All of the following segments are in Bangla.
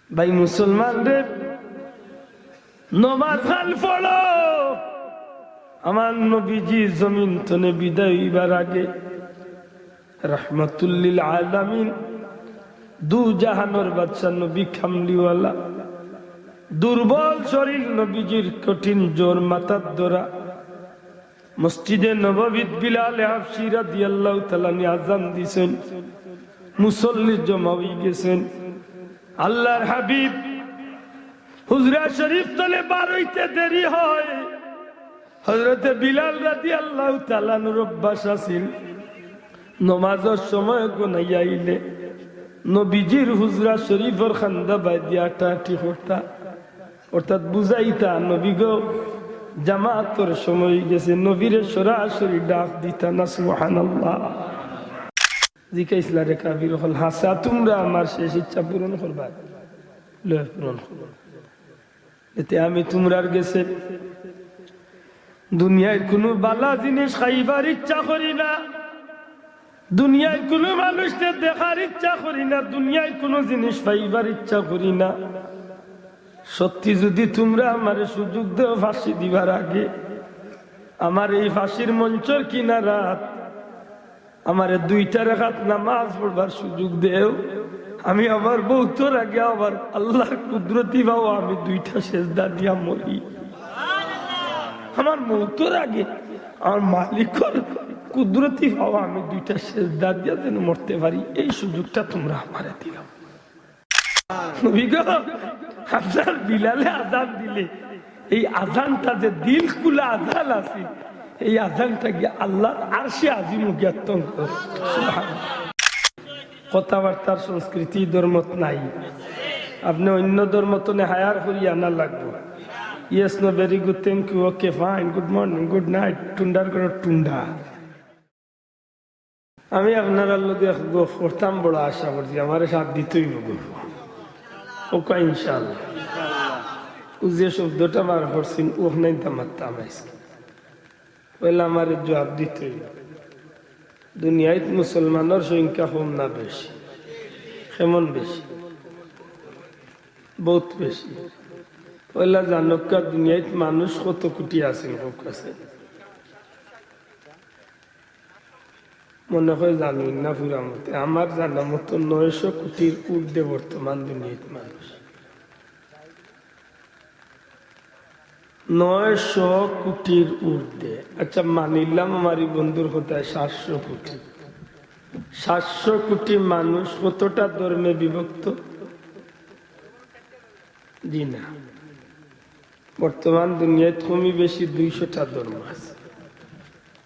ভাই মুসলমান রে, নমাজ খান পড়ো। আমার নবীজি জমিন তনে বিদায় হইবার আগে রাহমাতুল লিল আলামিন, দু জাহানের বাদশা নবী কামলিওয়ালা, দুর্বল শরীর নবীজির, কঠিন জোর মাথার দরা, মসজিদে নববীত বিলাল হাবশী রাদিয়াল্লাহু তাআলা আযান দিছেন, মুসল্লি জমা হয়ে গেছেন। আল্লাহর হাবিব হুজরা শরীফ তলে বার হইতে দেরি হয়। হযরতে বিলাল রাদিয়াল্লাহু তাআলা অভ্যাস আছিল নমাজের সময় গোনাইয়া আইলে নবীজির হুজরা শরীফের খান্দা বাঁধিয়া টাটি করতা, অর্থাৎ বুঝাইতা নবী গো জামাতের সময় গেছে, নবীরে সরাসরি ডাক দিতা না সুবহানাল্লাহ। জিকাইছিলা রে কাবির হল হাসা, তোমরা আমার শেষ ইচ্ছা পূরণ করবা, পূরণ করবা। এতে আমি তোমরার গেছে দুনিয়ায় কোনো বালা জিনিস খাইবার ইচ্ছা করি না, দুনিয়ায় কোনো মানুষকে দেখার ইচ্ছা করি না, দুনিয়ায় কোনো জিনিস পাইবার ইচ্ছা করি না। সত্যি যদি তোমরা আমার সুযোগ দেও ফাঁসি দিবার আগে, আমার এই ফাঁসির মঞ্চর কিনারাত আমার 2টা রাকাত নামাজ পড়বার সুযোগ দেও, আমি আবার বহুতর আগে আবার আল্লাহ কুদরতি বাবু আমি 2টা সেজদা দিয়া মরি। আমার মৌতর আগে আমার মালিকর কুদরতি বাবু আমি 2টা সেজদা দিয়া যেন মরতে পারি, এই সুযোগটা তোমরা আমারে দিলাম। আপনার বিলালে আজান দিলে এই আজানটা যে দিল খুলা আজান আছে, এই আজানটা গিয়ে আল্লাহ আরশে আজিম জ্ঞাতন করে। কথাবার্তার সংস্কৃতি ধর্মত নাই, আপনি অন্য ধর্মতনে হায়ার করি আনা লাগবো। Yes no very good, thank you, okay fine, good morning, good night, টুন্ডার করে টুন্ডা। আমি আপনার লোকে করতাম বড় আশা করছি আমার সাথ দিতেই ওকা ইনশাল্লাহ। ও যে শব্দটা বার করছেন ওখানে মারতাম পয়লা আমার জবাব দিতেই। দুনিয়ায় মুসলমানের সংখ্যা কম না বেশি? কেমন বেশি? বহুত বেশি। পয়লা জানকা দুনিয়ায় মানুষ কত কোটি আছেন কাছে? মনে হয় জানুন না পুরা মতে, আমার জানা মতো 900 কোটির ঊর্ধ্বে বর্তমান দুনিয়ায় মানুষ। 900 কোটির ঊর্ধ্বে। আচ্ছা মানিলাম আমার বন্ধুর কথায় 700 কোটি। 700 কোটি মানুষ কতটা ধর্মে বিভক্ত? জি না, বর্তমান দুনিয়ায় কমই বেশি 200টা ধর্ম আছে।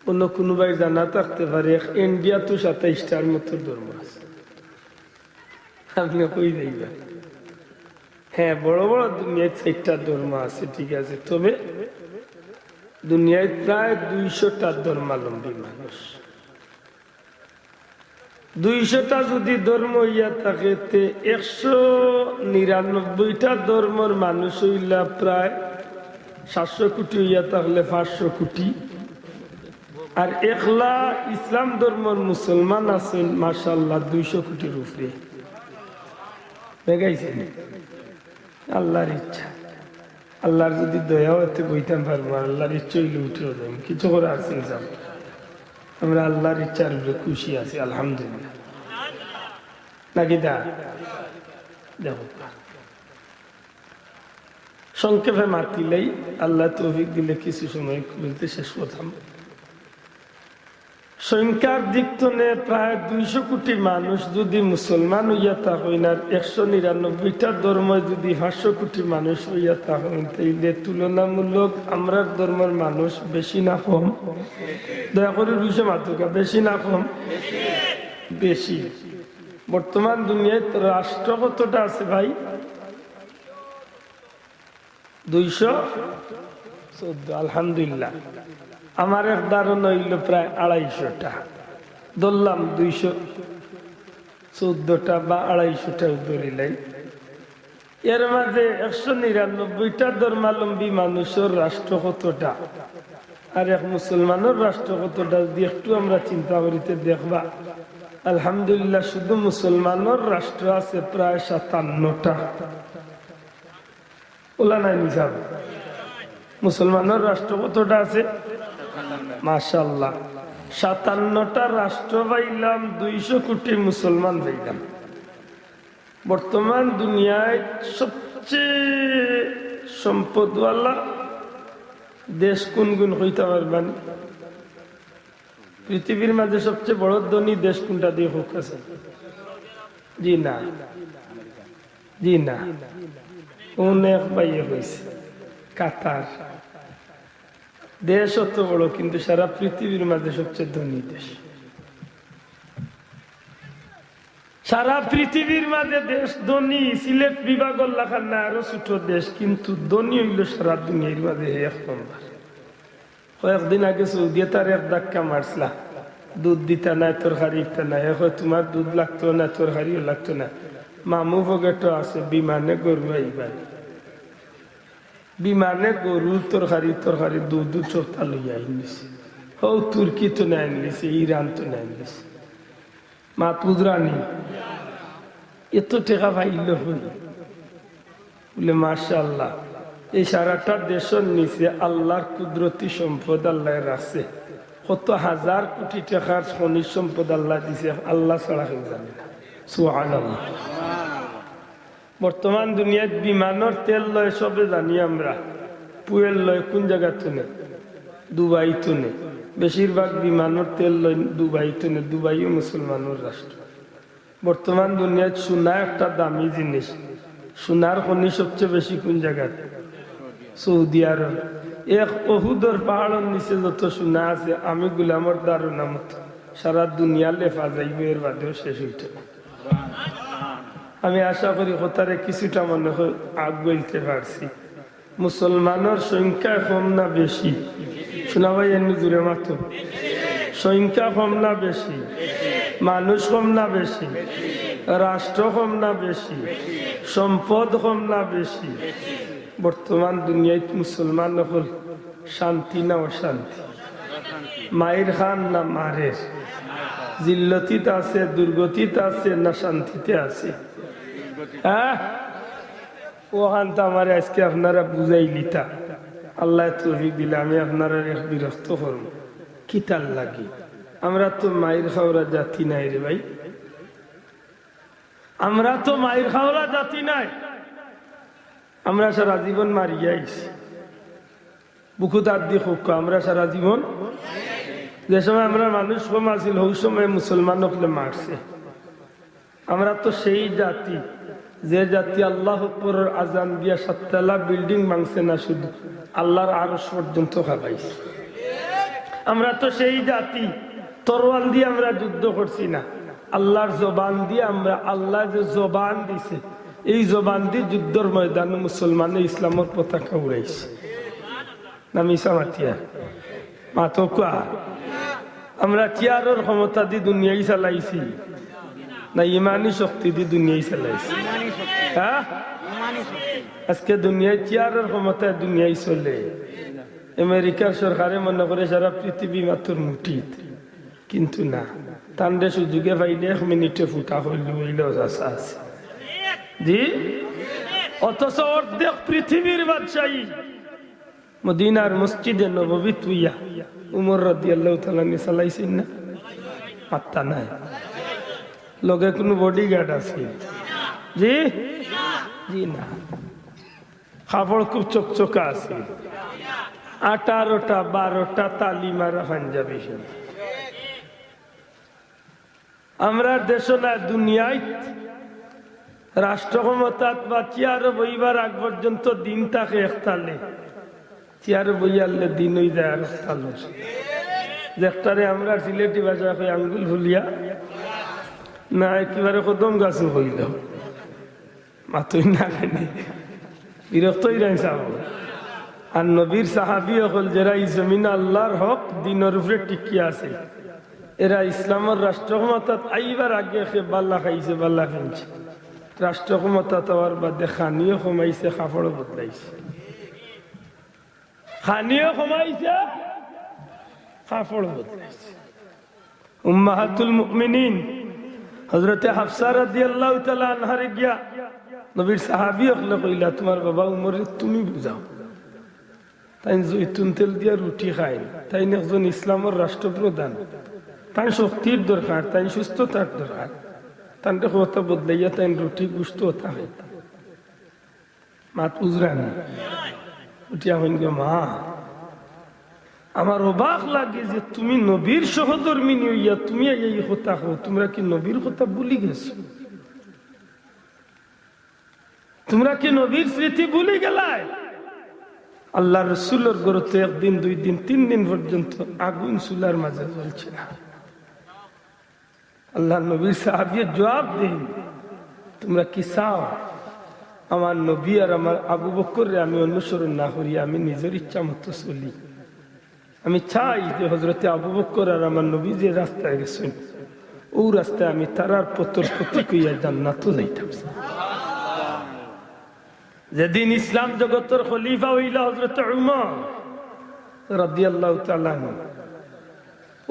অন্য কোনো ভাই জানা থাকতে পারে ইন্ডিয়া তো 27টার মতো ধর্ম আছে। আপনি কই যাইবেন? হ্যাঁ, বড় বড় দুনিয়ায় 4টা ধর্ম আছে, ঠিক আছে, তবে দুনিয়ায় প্রায় 200টা ধর্মাবলম্বী মানুষ। 200টা যদি ধর্ম হইয়া থাকে 199টা ধর্মের মানুষ হইলা প্রায় 700 কোটি হইয়া থাকলে 500 কোটি। আর একলা ইসলাম ধর্মের মুসলমান আছেন মাশাআল্লাহ 200 কোটির উপরে। দেখাইছেন আল্লাহর ইচ্ছা, আল্লাহর যদি দয়া হতে বইতাম পারবো, আল্লাহর ইচ্ছা হইলে উঠেও যাই, কিছু করে আসছেন যাব। আমরা আল্লাহর ইচ্ছার উপরে খুশি আছি আলহামদুলিল্লাহ, নাকি দা? দেখো সংক্ষেপে মাতিলেই আল্লাহ তৌফিক দিলে কিছু সময় বলতে শেষ করতাম। সংখ্যার দিক থেকে প্রায় 200 কোটি মানুষ যদি মুসলমান হইয়া থাকেন আর 199টা ধর্ম যদি 500 কোটি মানুষ হইয়া থাকেন, তাইলে তুলনামূলক আমরা ধর্মের মানুষ বেশি না কম? দয়া করে 200 মাত্রা, বেশি না কম? বেশি। বর্তমান দুনিয়ায় রাষ্ট্র কতটা আছে ভাই? 214। আলহামদুলিল্লাহ। আমার এক ধারণা হইল প্রায় 250টা, ধরলাম 214টা বা 250টা ধরিলাই। এর মাঝে 199টা ধর্মাবলম্বী মানুষের রাষ্ট্র কতটা আর এক মুসলমানের রাষ্ট্র কতটা যদি একটু আমরা চিন্তা করিতে দেখবা আলহামদুলিল্লাহ শুধু মুসলমানের রাষ্ট্র আছে প্রায় 57টা। ওলা নাই নিজাম মুসলমানের রাষ্ট্র কতটা আছে? মাশাআল্লাহ 57টা রাষ্ট্র পাইলাম, 200 কোটি মুসলমান পাইলাম। বর্তমান দুনিয়ায় সবচেয়ে সম্পদওয়ালা দেশ কোন গুণ হইতে পারবেন? পৃথিবীর মাঝে সবচেয়ে বড় ধনী দেশ কোনটা দিয়ে হোক আছে? জি না, জি না, অনেক বাইয়ে হয়েছে কাতার। দেশ অত বড় কিন্তু সারা পৃথিবীর মাঝে সবচেয়ে ধনী দেশ। সারা পৃথিবীর মাঝে দেশ ধনী, সিলেট বিভাগ লাখার না আরো ছোট দেশ, কিন্তু ধনী হইল সারা দুনিয়ার মাঝে এক নম্বর। কয়েকদিন আগে সৌদি তার এক ধাক্কা মারছিলা, দুধ দিতা নাই, তরকারি দিতা নাই। এখন তোমার দুধ লাগতো না, তরকারিও লাগতো না, মামু ভগেটো আছে, বিমানে গরু আইবা, বিমানে গরু তরকারি তরকারি দুধ চোখটা লইয়া আইনিছে। হৌ তুর্কি তো নাই আনলিছে, ইরান তো নাই আনলিছে, মা পুজরানি এত টাকা পাইল বলে মাশাআল্লাহ। এই সারাটা দেশের নিচে আল্লাহর কুদরতি সম্পদ আল্লাহ রাখছে। কত হাজার কোটি টাকার খনিজ সম্পদ আল্লাহ দিছে, আল্লাহ ছাড়া কেউ জানে না। সুবহানাল্লাহ। বর্তমান দুনিয়াত বিমানের তেল লয় সবে জানি আমরা, পুয়েল লয় কোন জায়গা তুনে? দুবাই তুনে। বেশিরভাগ বিমানের তেল লয় দুবাই তুনে। দুবাইও মুসলমানের রাষ্ট্র। বর্তমান দুনিয়াত সোনা একটা দামি জিনিস। সোনার খনি সবচেয়ে বেশি কোন জায়গায়? সৌদি আরব। এক অহুদর পাহাড়ের নিচে যত সোনা আছে, আমি গোলামর ধারণা মতো সারা দুনিয়া লেফা যাইবে, এর বাদেও শেষ হইতে। আমি আশা করি কথারে কিছুটা মনে হয় আগুইতে পারছি। মুসলমানের সংখ্যা কম না বেশি? শোনা ভাই এমনি দূরে মাত্র সংখ্যা কম না বেশি? মানুষ কম না বেশি? রাষ্ট্র কম না বেশি? সম্পদ কম না বেশি? বর্তমান দুনিয়ায় মুসলমান হল শান্তি না অশান্তি? মায়ের খান না মারের? জিল্লতিতে আছে, দুর্গতিতে আছে না শান্তিতে আছে? হ্যাঁ, ওখান তো আমার আজকে আপনারা বুঝাই লিতা। আল্লাহ তৌফিক দিলে আমি আপনারা বিরক্ত করবো কি তার লাগি? আমরা তো মায়ের খাওয়া জাতি নাই রে ভাই, আমরা তো মায়ের খাওয়া জাতি নাই। আমরা সারা জীবন মারিয়া আইছি, বুকু তার দিয়ে হোক। আমরা সারা জীবন যে সময় আমরা মানুষ কম আছিল, ওই সময় মুসলমান হলে মারছে। আমরা তো সেই জাতি যে জাতি আল্লাহ আকবরের আজান দিয়া 7 তলা বিল্ডিং ভাঙছে না, শুধু আল্লাহর আরশ পর্যন্ত খাবাইছে। আমরা তো সেই জাতি তরোয়াল দিয়ে আমরা যুদ্ধ করছি না, আল্লাহর জবান দিয়ে আমরা, আল্লাহ যে জবান দিছে এই জবান দিয়ে যুদ্ধের ময়দানে মুসলমানে ইসলামের পতাকা উড়াইছে। না মিশা মাতিয়া মাতো কা? আমরা চেয়ারের ক্ষমতা দিয়ে দুনিয়াই চালাইছি না ইমানি শক্তি দিয়ে দুনিয়াই চালাইছি? হ্যাঁ, আজকে দুনিয়ায় চেয়ারের ক্ষমতায় দুনিয়ায় চলে। আমেরিকার সরকারে মনে করে সারা পৃথিবী মাত্র মুঠি, কিন্তু না, তান্ডে সুযোগে পাইলে 1 মিনিটে ফুটা হইলেও আছে। জি, অথচ অর্ধেক পৃথিবীর বাদশাহী মদিনার মসজিদে নববী তুইয়া উমর রাদিয়াল্লাহু তাআলা নি চালাইছেন না? পাত্তা নাই। লগে কোনো বডিগার্ড আছে? জি জি না। কাপড় খুব চকচকা আছে, 18টা 12টা তালিমারা পাঞ্জাবি। আমরা দেশ না দুনিয়ায় রাষ্ট্র ক্ষমতাত বা চেয়ারে বইবার আগ পর্যন্ত দিন থাকে একতালে, চেয়ারে বইয়ালে দিন হয়ে যায় আর একতালে। যেটারে আমরা সিলেটি ভাষা কই আঙ্গুল ফুলিয়া না, একেবারে কদম গাছও হইল মাতই না, বিরক্তই নাই চাব। আর নবীর সাহাবি হল যারা এই জমিন আল্লাহর হক দিনের উপরে টিকি আছে, এরা ইসলামের রাষ্ট্র ক্ষমতা আইবার আগে বাল্লা খাইছে, বাল্লা কিনছে। রাষ্ট্র ক্ষমতা হওয়ার বাদে খানিও কমাইছে, কাপড়ও বদলাইছে। খানিও কমাইছে, কাপড় বদলাইছে। উম্মাহাতুল মুমিনিন হযরতে হাফসা রাদিয়াল্লাহু তাআলা আনহারে গিয়া নবীর সাহাবী হলে কইলা তোমার বাবা উমরে তুমি বুঝাও। তাই জৈতুন তেল দিয়া রুটি খায়, তাই একজন ইসলামের রাষ্ট্রপ্রধান, তাই শক্তির দরকার, তাই সুস্থতার দরকার, তাই কথা বদলাইয়া তাই রুটি গুস্ত হতা হয় মাত উজরান উঠিয়া হইন গে মা আমার অবাক লাগে যে তুমি নবীর সহধর্মিনী হইয়া তুমি এই কথা হো, তোমরা কি নবীর কথা ভুলি গেছো? তোমরা কি নবীর স্মৃতি ভুলে গেলায়? আল্লাহ রসুলের গরতে একদিন 2 দিন 3 দিন পর্যন্ত আগুন চুলার মাঝে জ্বলছে না। আল্লাহ নবীর সাহাবী জবাব দেন, তোমরা কি চাও আমার নবী আর আমার আবু বকররে আমি অনুসরণ না করি, আমি নিজের ইচ্ছা মতো চলি? আমি চাই যে হযরতে আবু বকর আর আমার নবী যে রাস্তায় গেছেন ও রাস্তায় আমি তারার পতর প্রতীক হইয়া জান্নাতে যাইতাম। যেদিন ইসলাম জগতের খলিফা হইলা হযরত উমর রাদিয়াল্লাহু তাআলা আনহু,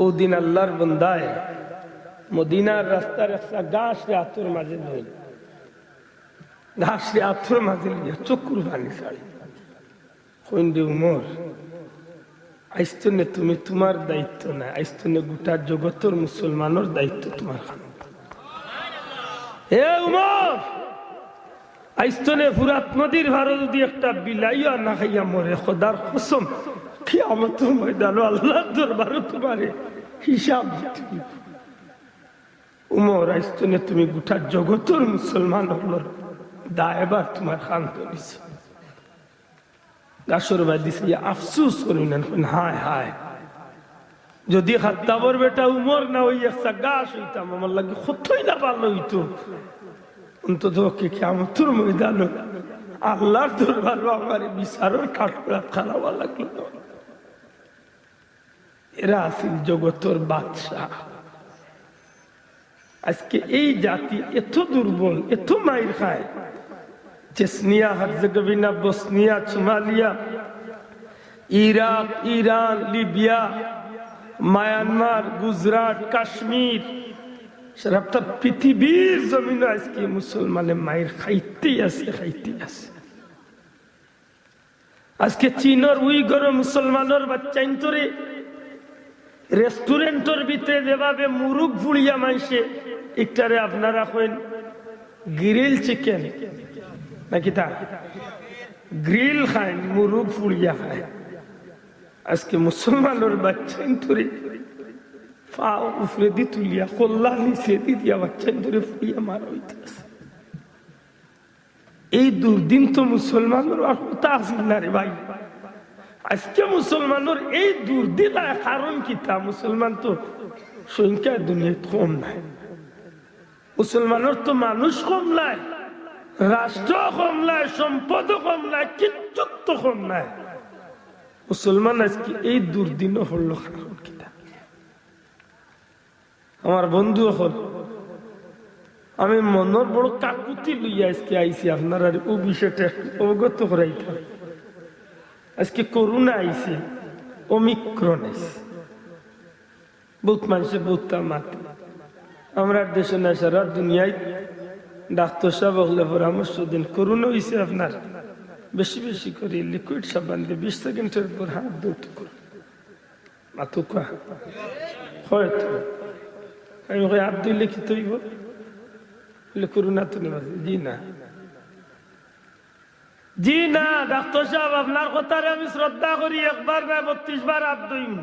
ও দিন আল্লাহর বান্দায় মদিনার রাস্তার একটা গাছ রে আতর মাঝে লইল, ঘাস রে আতর মাঝে লিয়া চকুর পানি ছাড়ি কইন রে উমর, আইস্তনে তুমি তোমার দায়িত্ব না, আইস্তনে গোটা জগতের মুসলমানের দায়িত্ব তোমার। হে উমর, আইস্তনে ফুরাত নদীর ভাড়া যদি একটা বিলাইয়া না খাইয়া মরে, খোদার কসম কিয়ামতের ময়দানে আল্লাহর দরবারে তোমারে হিসাব দিতে হবে। উমর, আইস্তনে তুমি গোটা জগতের মুসলমান হলোর দায়বার তোমার খান করেছে। গাছর ভাই দিছে আফসুস করিলেন, হায় হায় যদি খাত্তাবর বেটা উমর না ওই একটা গাছ হইতাম আমার লাগে কতই না ভালো হইতো, অন্তত কিয়ামতের ময়দানে আল্লাহর দরবারে আমার বিচারের কাঠগড়া খারাপ লাগলো। এরা আছিল জগতের বাদশাহ। আজকে এই জাতি এত দুর্বল, এত মাইর খায়, Chechnya, Herzegovina, Bosnia, Somalia, Iraq, Iran, Libya, Myanmar, Gujarat, Kashmir, সারা পৃথিবীর জমিনে আজকে মুসলমানের মায়ের খাইতেই আছে, খাইতেই আছে। আজকে চীনের উইঘুর মুসলমানের বাচ্চা ইন্তরে রেস্টুরেন্টের ভিতরে যেভাবে মুরুগ ফুড়িয়া মাইছে, একটারে আপনারা কইন গ্রিল চিকেন নাকি তা গ্রিল খায়, মুরুগ ফুড়িয়া খায়। আজকে মুসলমানের বাচ্চা ইন্তরে পা উপরে দি তুলিয়া কল্লা নিচে দি দিয়া বাচ্চা ইন্তরে ফুড়িয়া মারা হইতেছে। এই দুর্দিন তো মুসলমানের আর কথা আসিল না রে ভাই। আজকে মুসলমানের এই দুর্দিনার কারণ কি? তা মুসলমান তো সংখ্যা দুনিয়ায় কম নাই, মুসলমানের তো মানুষ কম নাই, রাষ্ট্র কম নাই, সম্পদ কম নাই, কিচ্ছু তো কম নাই। মুসলমান আজকে এই দুর্দিন হল কারণ কি? আমার বন্ধু হল আমি মনের বড় কাকুতি লইয়া আজকে আইসি আপনার আর ও বিষয়টা অবগত করাইতে। আজকে করোনা আইসি, ওমিক্রন আইসি, বহুত মানুষে বহুতটা মাতে। আমরা দেশে না সারা দুনিয়ায় ডাক্তার সাহেব হলে পরামর্শ দিন, করোনা হয়েছে আপনার বেশি বেশি করে লিকুইড সাবান দিয়ে 20 সেকেন্ডের পর হাত ধুতে করুন। মাথু কোয়া হয়তো আমি হাত ধুইলে কি তৈব করোনা তো নেবা? জি না, জি না ডাক্তার সাহেব, আপনার কথারে আমি শ্রদ্ধা করি, একবার না 32 বার হাত ধুইম,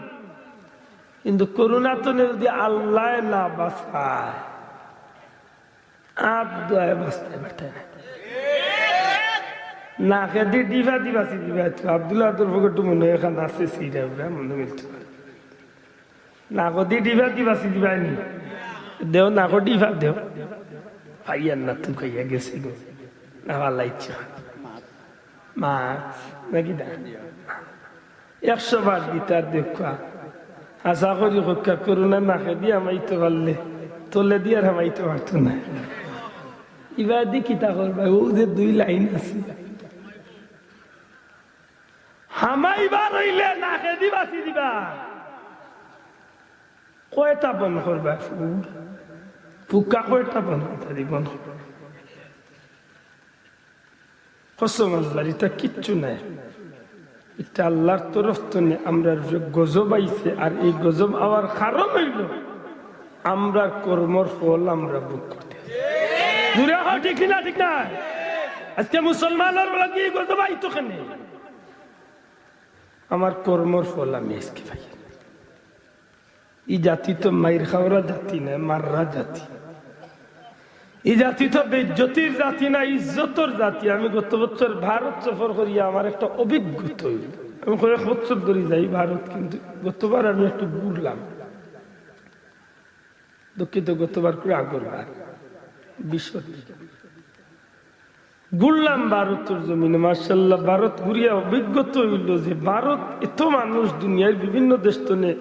কিন্তু করোনা তো যদি আল্লাহ না বাঁচায় হাত ধোয় বাঁচতে পারতে না। খেয়ে ডিভা দিবাসি দিবা আব্দুল্লাহ তোর পকেটু মনে হয় এখানে আছে, সিরা মনে মিলতে পারে না কদি ডিভা দিবাসি দিবানি দেও না কো ডিভা দেও ভাইয়ার না তুই খাইয়া গেছে গো না ভালো ইচ্ছা মাছ নাকি দা 100 বার দিতার দেখা আশা করি হত্যা করোনা না খেয়ে আমাইতে পারলে তোলে দিয়ে আর আমাইতে পারতো না। এবার দি কিতা করবা, ও যে 2 লাইন আছে হামাইবার হইলে না খেয়ে দিবাসি দিবা কয়টা বন করবা? পুকা কয়টা বানাতে দিব না কসম আল্লাহর এটা কিচ্ছু নাই এটা আল্লাহর তরফ থেকে আমরা গজব আইছে আর এই গজব আওয়ার কারণ হইল আমরা কর্মর ফল আমরা ভোগ করতে দূরে হও ঠিক না ঠিক না আজকে মুসলমানের লাগি গজব আইতো কেন আমার কর্মর ফল আমি আজকে পাই এই জাতি তো মাইর খাওয়ার জাতি না মাররা জাতি এই জাতি তো বেজ্জতির জাতি না ইজ্জতর জাতি আমি গত বছর ভারত সফর করিয়া আমার একটা অভিজ্ঞতা হইল আমি কয়েক বছর ধরে যাই ভারত কিন্তু গতবার আমি একটু ঘুরলাম দুঃখিত গতবার করে আগরবার বিশ্ব ঘুরলাম ভারতের জমিনে মাশাআল্লাহ ভারত ঘুরিয়া অভিজ্ঞতা হইল যে ভারত এত মানুষ দুনিয়ার বিভিন্ন দেশ তনে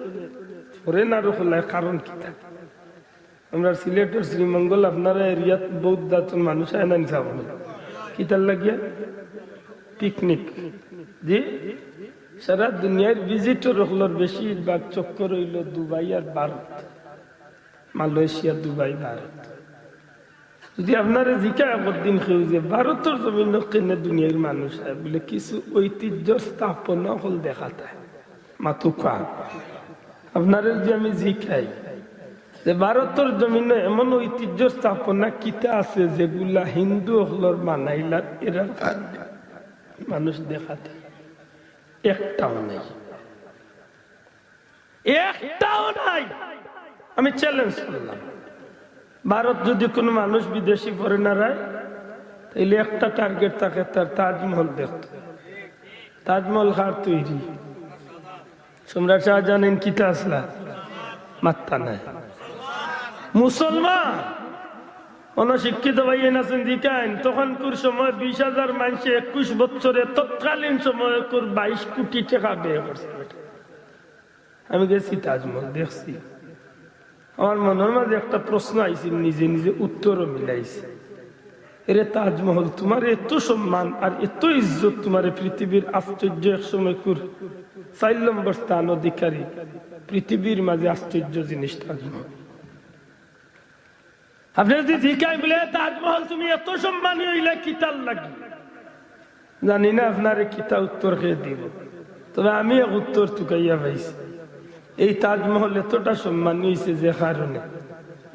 ফরেনার হলার কারণ কি থাকে আমরা সিলেটের শ্রীমঙ্গল আপনারা এরিয়াত বহুত জাতের মানুষ আয়না নিছাব কি তার লাগিয়া পিকনিক জি সারা দুনিয়ার ভিজিটর হলোর বেশিরভাগ চক্কর হইল দুবাই আর ভারত মালয়েশিয়া দুবাই ভারত যদি আপনারা জিজ্ঞাসা করতেন কেউ যে ভারতের জমিন কেনে দুনিয়ার মানুষ বলে কিছু ঐতিহ্য স্থাপনা হল দেখাতে মাতুকা আপনারা যে আমি জিজ্ঞাই যে ভারতের জমিনে এমন ঐতিহ্য স্থাপনা কিতা আছে যেগুলা হিন্দু হলর মানাইলার এরা মানুষ দেখাতে একটাও নাই একটাও নাই আমি চ্যালেঞ্জ করলাম ভারত যদি কোনো মানুষ বিদেশি ফরেনার হয় তাহলে একটা টার্গেট থাকে তার তাজমহল দেখত তাজমহল কার তৈরি সম্রাট শাহজাহান কিতা আসলা মাত্তা নাই মুসলমান অনশিক্ষিত ভাই আছেন দিকাইন তখনকার সময় 20,000 মানুষ 21 বছরে তৎকালীন সময় 22 কোটি টাকা ব্যয় করছে আমি গেছি তাজমহল দেখছি আমার মনের মাঝে একটা প্রশ্ন আইছে নিজে নিজে উত্তরও মিলাইছে এরে তাজমহল তোমার এত সম্মান আর এত ইজ্জত তোমার পৃথিবীর আশ্চর্য এক সময় 4 নম্বর স্থান অধিকারী পৃথিবীর মাঝে আশ্চর্য জিনিস তাজমহল আপনি যদি জিজ্ঞাই বলে তাজমহল তুমি এত সম্মানী হইলে কিতাল লাগি জানি না আপনার কিতা উত্তর খেয়ে দিব তবে আমি এক উত্তর টুকাইয়া পাইছি এই তাজমহল এতটা সম্মানী হয়েছে যে কারণে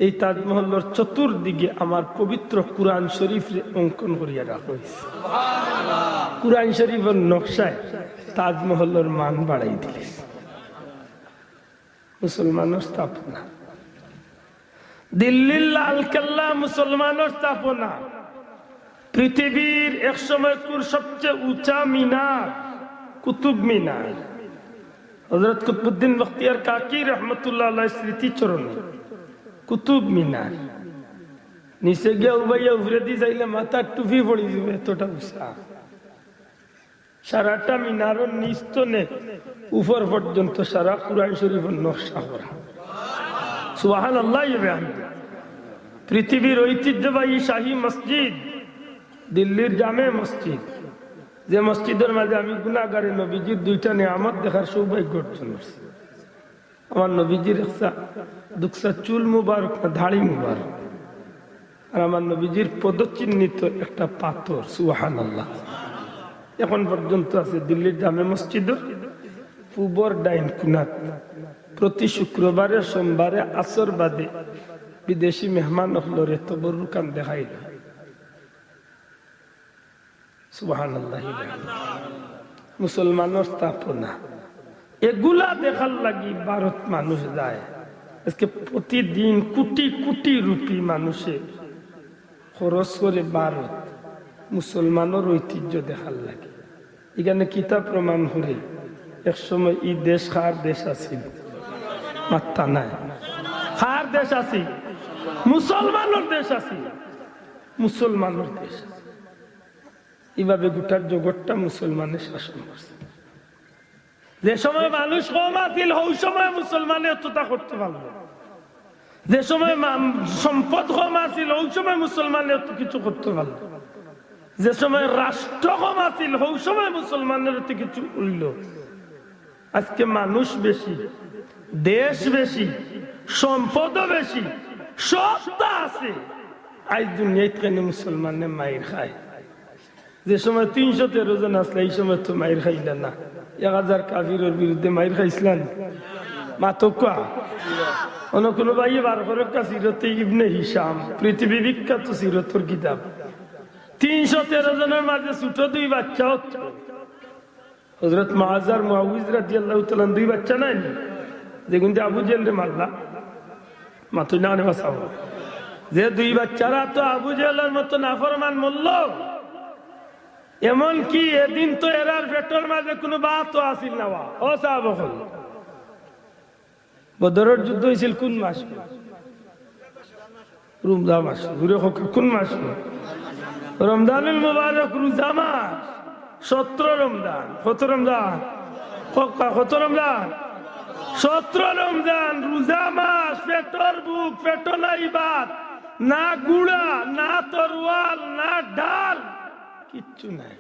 এই তাজমহলের চতুর্দিকে আমার পবিত্র কুরআন শরীফ অঙ্কন করিয়া রাখা হয়েছে কুরআন শরীফের নকশায় তাজমহলের মান বাড়াই দিলে মুসলমানের স্থাপনা দিল্লির লাল কেল্লা মুসলমানের স্থাপনা পৃথিবীর এক সময় সবচেয়ে উঁচা মিনার কুতুব মিনার হযরত কুতুবউদ্দিন বখতিয়ার কাকি রহমতুল্লাহ আলাইহি স্মৃতিচরণে কুতুব মিনার নিচে গিয়ে উবাইয়া উভরে দিয়ে যাইলে মাথার টুপি পড়ে যাবে এতটা উঁচা সারাটা মিনারের নিস্তনে উপর পর্যন্ত সারা কুরআন শরীফের নকশা করা সুবহানাল্লাহ পৃথিবীর ঐতিহ্যবাহী শাহী মসজিদ দিল্লির জামে মসজিদ যে মসজিদের মাঝে আমি গুনাহগারে নবীজির 2টা নিয়ামত দেখার সৌভাগ্য অর্জন করছি আমার নবীজির একটা দুকসা চুল মুবারক না দাড়ি মুবারক আর আমার নবীজির পদচিহ্নিত একটা পাথর সুবহানাল্লাহ এখন পর্যন্ত আছে দিল্লির জামে মসজিদের পূবর ডাইন কোণাত প্রতি শুক্রবারে সোমবারে আসর বাদে বিদেশি মেহমান হলরে তবরুকান দেখাইল সুবহানাল্লাহ মুসলমানের স্থাপনা এগুলা দেখার লাগি ভারত মানুষ যায় আজকে প্রতিদিন কোটি কোটি রুপি মানুষে খরচ করে ভারত মুসলমানের ঐতিহ্য দেখার লাগে এখানে কিতাব প্রমাণ করে এক সময় এই দেশ কার দেশ আছিল মাত্তা নাই কার দেশ আছে মুসলমানের দেশ আছে মুসলমানের দেশ এইভাবে গোটার জগৎটা মুসলমানের শাসন করছে যে সময় মানুষ কম আছিল ওই সময় মুসলমানে এতটা করতে পারলো যে সময় সম্পদ কম আছিল ওই সময় মুসলমানে এত কিছু করতে পারলো যে সময় রাষ্ট্র কম আছিল ওই সময় মুসলমানের এত কিছু হইল আজকে মানুষ বেশি দেশ বেশি সম্পদও বেশি সবটা আছে। আজ দুনিয়াতে কেন মুসলমানে মায়ের খায়? যে সময় 313 জন আসলে এই সময় তো মায়ের খাইলেন না। 1000 কাফিরের বিরুদ্ধে মায়ের খাইছিলেন মাতকা অন্য কোনো ভাই বার ফরক্কা সিরতে ইবনে হিসাম, পৃথিবী বিখ্যাত সিরতর কিতাব। 313 জনের মাঝে ছোট 2 বাচ্চা হচ্ছে। হযরত মুআয আর মুআউযিজ রাদিয়াল্লাহু তাআলা 2 বাচ্চা নাই, যেগুন আবু জেহেল মারলা মাতুই না বাঁচাও। যে 2 বাচ্চারা তো আবু জেহেলের মতো নাফরমান মূল্য। এমন কি এদিন তো এরার পেটের মাঝে কোনো বাতও আসিল না। ও সাহাবা, বদরের যুদ্ধ হয়েছিল কোন মাস? রমজান মাস। কোন মাস? রমজানুল মুবারক, রোজা মাস। 17 রমজান। কত রমজান? 17 রমজান, রোজা মাস। পেটর বুক, পেট নাই ভাত, না গুড়া, না তরোয়াল, না ডাল, কিচ্ছু নাই।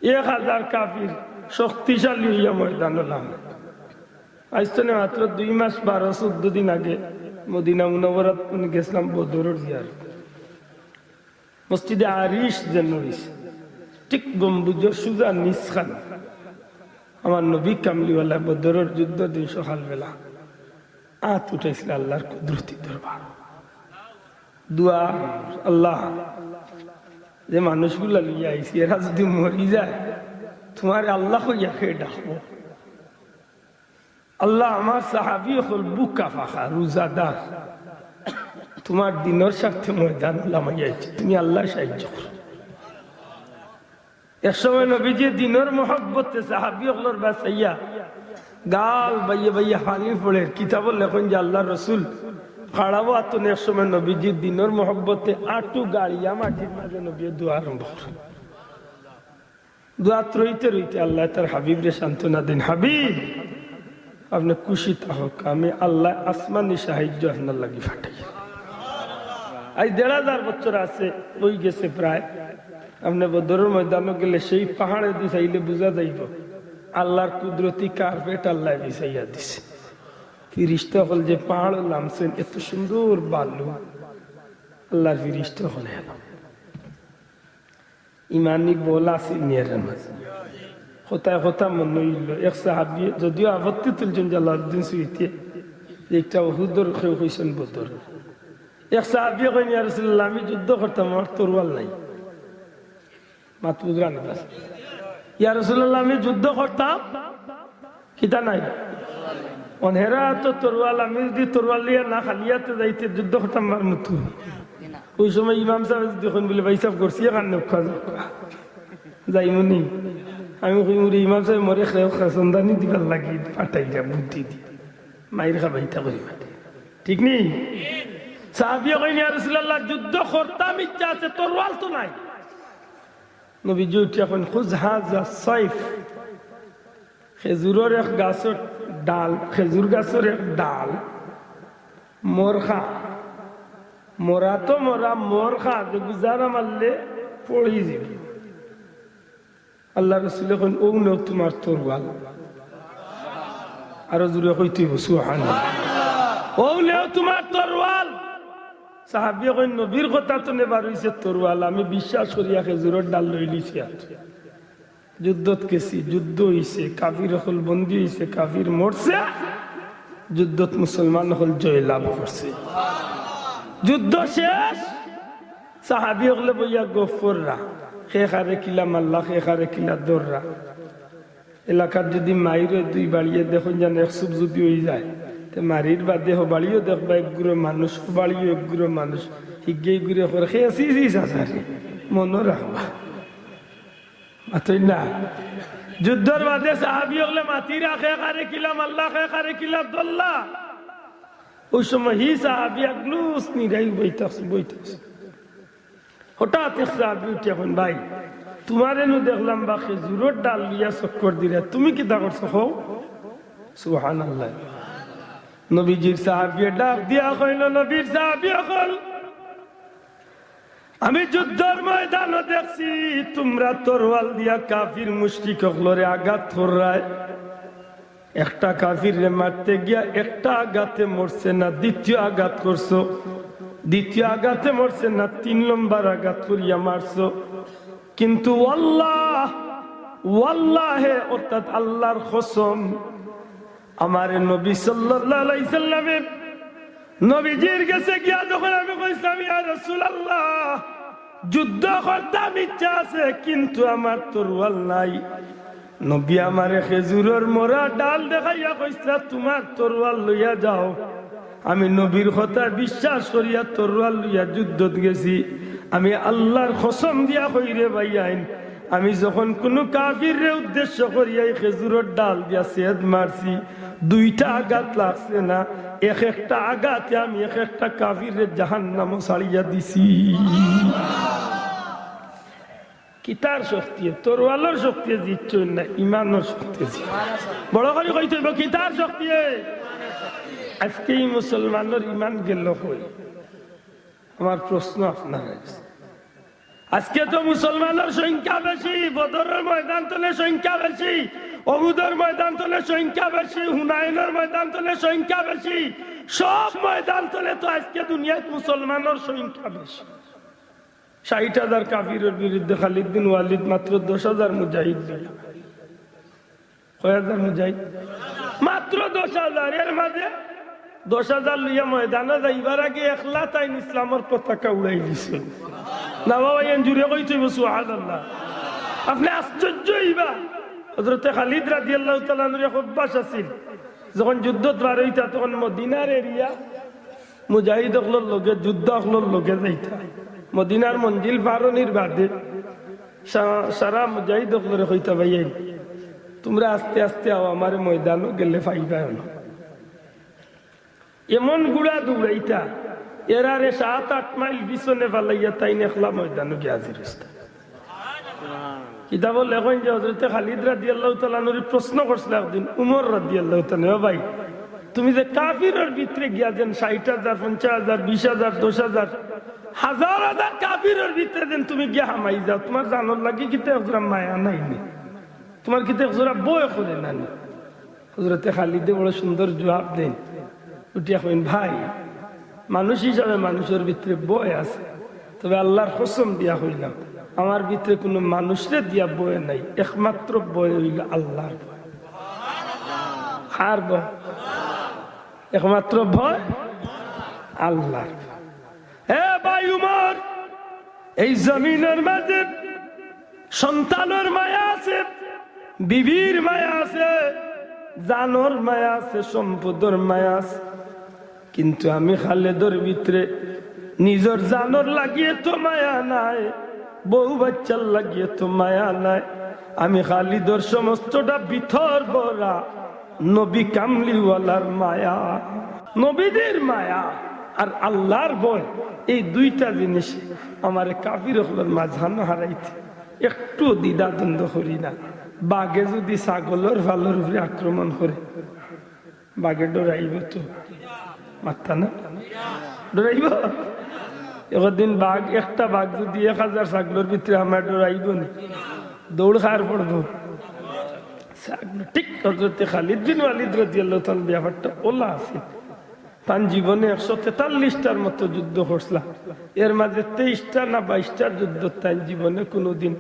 1000 কাফির শক্তিশালী হইয়া ময়দান নামে। আজ তো মাত্র 2 মাস 12-14 দিন আগে মদিনা মুনাওয়ারাত গেছিলাম বদরের জিয়ারত। মসজিদে আরিশ যেন হইছে, ঠিক গম্বুজের সুজা নিসখান আমার নবী কামলিওয়ালা বদরের যুদ্ধ দিন সকালবেলা আত উঠেছিল আল্লাহর কুদরতি দরবার। দুয়া, আল্লাহ যে মানুষগুলা লিয়ে আইছি এরা যদি মরি যায় তোমার আল্লাহ হইয়া খেয়ে ডাকবো। আল্লাহ আমার সাহাবী হল বুকা ফাঁকা রোজাদার, তোমার দিনের স্বার্থে ময়দান লামাইয়াছি, তুমি আল্লাহ সাহায্য করো। এক সময় নবীজি দিনের মহব্বতে সাহাবী হলর বাসাইয়া গাল বাইয়ে বাইয়ে হানি পড়ে কিতাবল লেখন যে আল্লাহ রসুল খাড়াবো আতন। এক সময় নবীজি দিনের মহব্বতে আটু গাড়িয়া মাটির মাঝে নবী দোয়া আরম্ভ করেন। দোয়া রইতে রইতে আল্লাহ তার হাবিব রে সান্ত্বনা দেন, হাবিব আপনি খুশি থাক, আমি আল্লাহ আসমানি সাহায্য আপনার লাগি ফাটাই। আজ 1500 বছর আছে ওই গেছে প্রায়। আপনি বদরের ময়দানে গেলে সেই পাহাড়ে দিয়ে চাইলে বোঝা যাইব আল্লাহর কুদরতি কার্পেট আল্লাহ বিছাইয়া দিছে। ফিরিস্তা হল যে পাহাড় নামছেন, এত সুন্দর বালু, আল্লাহর ফিরিস্তা হলে ইমানি বল আছে নিয়ে মাঝে কোথায় কথা মনে হইল। এক সাহাবী যদিও আপত্তি তুলছেন জালালউদ্দিন সুইতি, একটা উহুদের কেউ হয়েছেন বদর। এক সাহাবী কইন ইয়া রাসূলুল্লাহ আমি যুদ্ধ করতাম, আমার তরোয়াল নাই। মাত বুঝরানি বাস, ইয়া রাসূলুল্লাহ আমি যুদ্ধ করতাম, কিতা নাই অনহেরা তো তরোয়াল, আমি যদি তরোয়াল লিয়া না খালিয়াতে যাইতে যুদ্ধ করতাম আমার মতো। ওই সময় ইমাম সাহেব দেখুন বলে ভাই সাহেব করছি কারণে যাইমনি আমি কইমুরি ইমাম সাহেব মরে সন্ধানি দিবার লাগি পাঠাই যা বুদ্ধি দি মাইর খাবাইতা করি, ঠিক নেই? সাহাবী কইন ইয়া রাসূলুল্লাহ যুদ্ধ করতাম, ইচ্ছা আছে, তরোয়াল তো নাই। নবীজি উঠিয়া কইন খুজ হাযা সাইফ, খেজুরের এক গাছের ডাল, খেজুর গাছের এক ডাল মোর খা, মোরা তো মোরা মোর খা, যে গুজারা মারলে পড়ি যাবে। আল্লাহ রাসূল কইন ও নেও তোমার তরোয়াল। আরো জোরে কইতে সুবহানাল্লাহ, ও নেও তোমার তরোয়াল। সাহাবী কইন নবীর কথা তো নেবার হইছে তরোয়াল, আমি বিশ্বাস করিয়া খেজুরের ডাল লই লিছি। যুদ্ধত গেছি, যুদ্ধ হইছে, কাফির হল বন্দী হইছে, কাফির মরছে, যুদ্ধত মুসলমান হল জয়লাভ করছে। যুদ্ধ শেষ, সাহাবী হলে বইয়া গফররা খেখারে কিলা মাল্লা, খেখারে কিলা দররা। এলাকার যদি মাইরে 2 বাড়িয়ে দেখুন যেন 100 যদি হয়ে যায়, তো মারির বাদে বাড়িও দেখবা একগুলো মানুষ, বাড়িও একগুলো মানুষ, হিগে ঘুরে করে খেয়েছি মনে রাখবা। না যুদ্ধর বাদে সাহাবী হলে মাতিরা খেখারে কিলা মাল্লা, খেখারে কিলা দল্লা। ওই সময় হি সাহাবী আগলুস নিরাই বইতাছে। হঠাৎ এক সাহাবী উঠে এখন ভাই তোমার এনু দেখলাম বা খেজুরের ডাল লিয়া চক্কর দিলে, তুমি কি তা করছো? হো সুবহানাল্লাহ। নবীজির সাহাবী ডাক দিয়া কইল, নবীর সাহাবী হল আমি যুদ্ধের ময়দানে দেখছি তোমরা তরোয়াল দিয়া কাফির মুশরিক হলরে আঘাত করায়, একটা কাফিরে মারতে গিয়া একটা আঘাতে মরছে না, দ্বিতীয় আঘাত করছো, দ্বিতীয় আঘাতে মরছে না, 3 নম্বর আঘাত করিয়া মারছো। কিন্তু ওয়াল্লাহে অর্থাৎ আল্লাহর কসম, আমার নবী সাল্লাল্লাহু আলাইহি সাল্লামে নবীজির কাছে গিয়া যখন আমি কইলাম ইয়া রাসূলুল্লাহ যুদ্ধ করতাম ইচ্ছা আছে কিন্তু আমার তরোয়াল নাই, নবী আমারে খেজুরের মোড়া ডাল দেখাইয়া কইলা তোমার তরোয়াল লইয়া যাও। আমি নবীর কথা বিশ্বাস করিয়া তরোয়াল লইয়া যুদ্ধত গেছি। আমি আল্লাহর কসম দিয়া কইরে ভাইয়াইন, আমি যখন কোন কাফিররে উদ্দেশ্য করিয়া খেজুরের ডাল দিয়া সেদ মারছি, 2টা আঘাত লাগছে না, এক একটা আঘাতে আমি এক একটা কাফিরের জাহান্নামে ছাড়িয়া দিছি। কিতার শক্তি, তরোয়ালের শক্তি জিতছ না, ইমানের শক্তি। বড় করে কইতে হইব কিতার শক্তি। আজকে এই মুসলমানের ইমান গেল কই? আমার প্রশ্ন আপনার কাছে। আজকে তো মুসলমানের সংখ্যা বেশি, বদরের ময়দান তলে সংখ্যা বেশি, অহুদের ময়দান তলে সংখ্যা বেশি, হুনাইনের ময়দান তলে সংখ্যা বেশি, সব ময়দান তলে তো আজকে দুনিয়ায় মুসলমানের সংখ্যা বেশি। 60,000 কাফিরের বিরুদ্ধে খালিদ বিন ওয়ালিদ মাত্র 10,000 মুজাহিদ দিল। কয় হাজার মুজাহিদ? মাত্র 10,000। এর মাঝে 10,000 লইয়া ময়দানে যাইবার আগে একলা তাই ইসলামের পতাকা উড়াই দিছে। না বাবা এন জুড়ে কইতে সুবহানাল্লাহ। আপনি আশ্চর্য হইবা, হযরতে খালিদ রাদিয়াল্লাহু তাআলা এর অভ্যাস আছিল, যখন যুদ্ধত বার হইতা তখন মদিনার এরিয়া মুজাহিদ হলর লগে যুদ্ধ হলর লগে যাইতা। মদিনার মঞ্জিল পারনির বাদে সারা মুজাহিদ হলরে কইতা ভাইয়াই তোমরা আস্তে আস্তে আও, আমার ময়দানও গেলে ফাইবা না। এমন গুড়া দৌড়াইতা এরারে 7-8 মাইল পিছনে ফালাইয়া তাই নেখলা ময়দানে গিয়ে হাজির হইতা। কিতাব লেখেন যে হযরতে খালিদ রাদিয়াল্লাহু তাআলা নবী প্রশ্ন করছিল একদিন উমর রাদিয়াল্লাহু তাআলা, ভাই তুমি যে কাফিরের ভিতরে গিয়া যেন 60,000 50,000 20,000 10,000 হাজার হাজার কাফিরের ভিতরে যেন তুমি গিয়া হামাই যাও, তোমার জানোর লাগি কিতে হজরা মায়া নাই নি, তোমার কিতে হজরা বয় করে না নি? হযরতে খালিদে বড় সুন্দর জবাব দেন, উঠিয়া কইন ভাই মানুষ হিসাবে মানুষের ভিতরে বয় আছে, তবে আল্লাহর কসম দিয়া হইলাম আমার ভিতরে কোনো মানুষরে দিয়া বয় নাই, একমাত্র বয় হইল আল্লাহর ভয়। আর ভয় একমাত্র ভয় আল্লাহর। হে ভাই উমর, এই জমিনের মাঝে সন্তানের মায়া আছে, বিবির মায়া আছে, জানোর মায়া আছে, সম্পদের মায়া আছে, কিন্তু আমি খালেদর ভিতরে নিজের জানোর লাগিয়ে তো মায়া নাই, বউ বাচ্চার লাগিয়ে তো মায়া নাই। আমি খালিদর সমস্তটা ভিতর ভরা নবী কামলিওয়ালার মায়া, নবীদের মায়া আর আল্লাহর ভয়, এই 2টা জিনিস আমার কাফির হলের মাঝখানে হারাইতে একটু দ্বিধা দ্বন্দ্ব করি না। বাঘে যদি ছাগলের ভালোর উপরে আক্রমণ করে বাঘে ডরাইব তো মাত্তা না, ডরাইব? একদিন বাঘ একটা বাঘ যদি 1000 ছাগলের ভিতরে আমার ডরাইব নি, দৌড় খাওয়ার পড়বো। ঠিক হযরতে খালিদ বিন ওয়ালিদ রাদিয়াল্লাহু তাআলা ব্যাপারটা ওলা আছে। তার জীবনে 143টার মতো যুদ্ধ করছিল, এর মাঝে 23টা না 22টার যুদ্ধ তার জীবনে কোনোদিন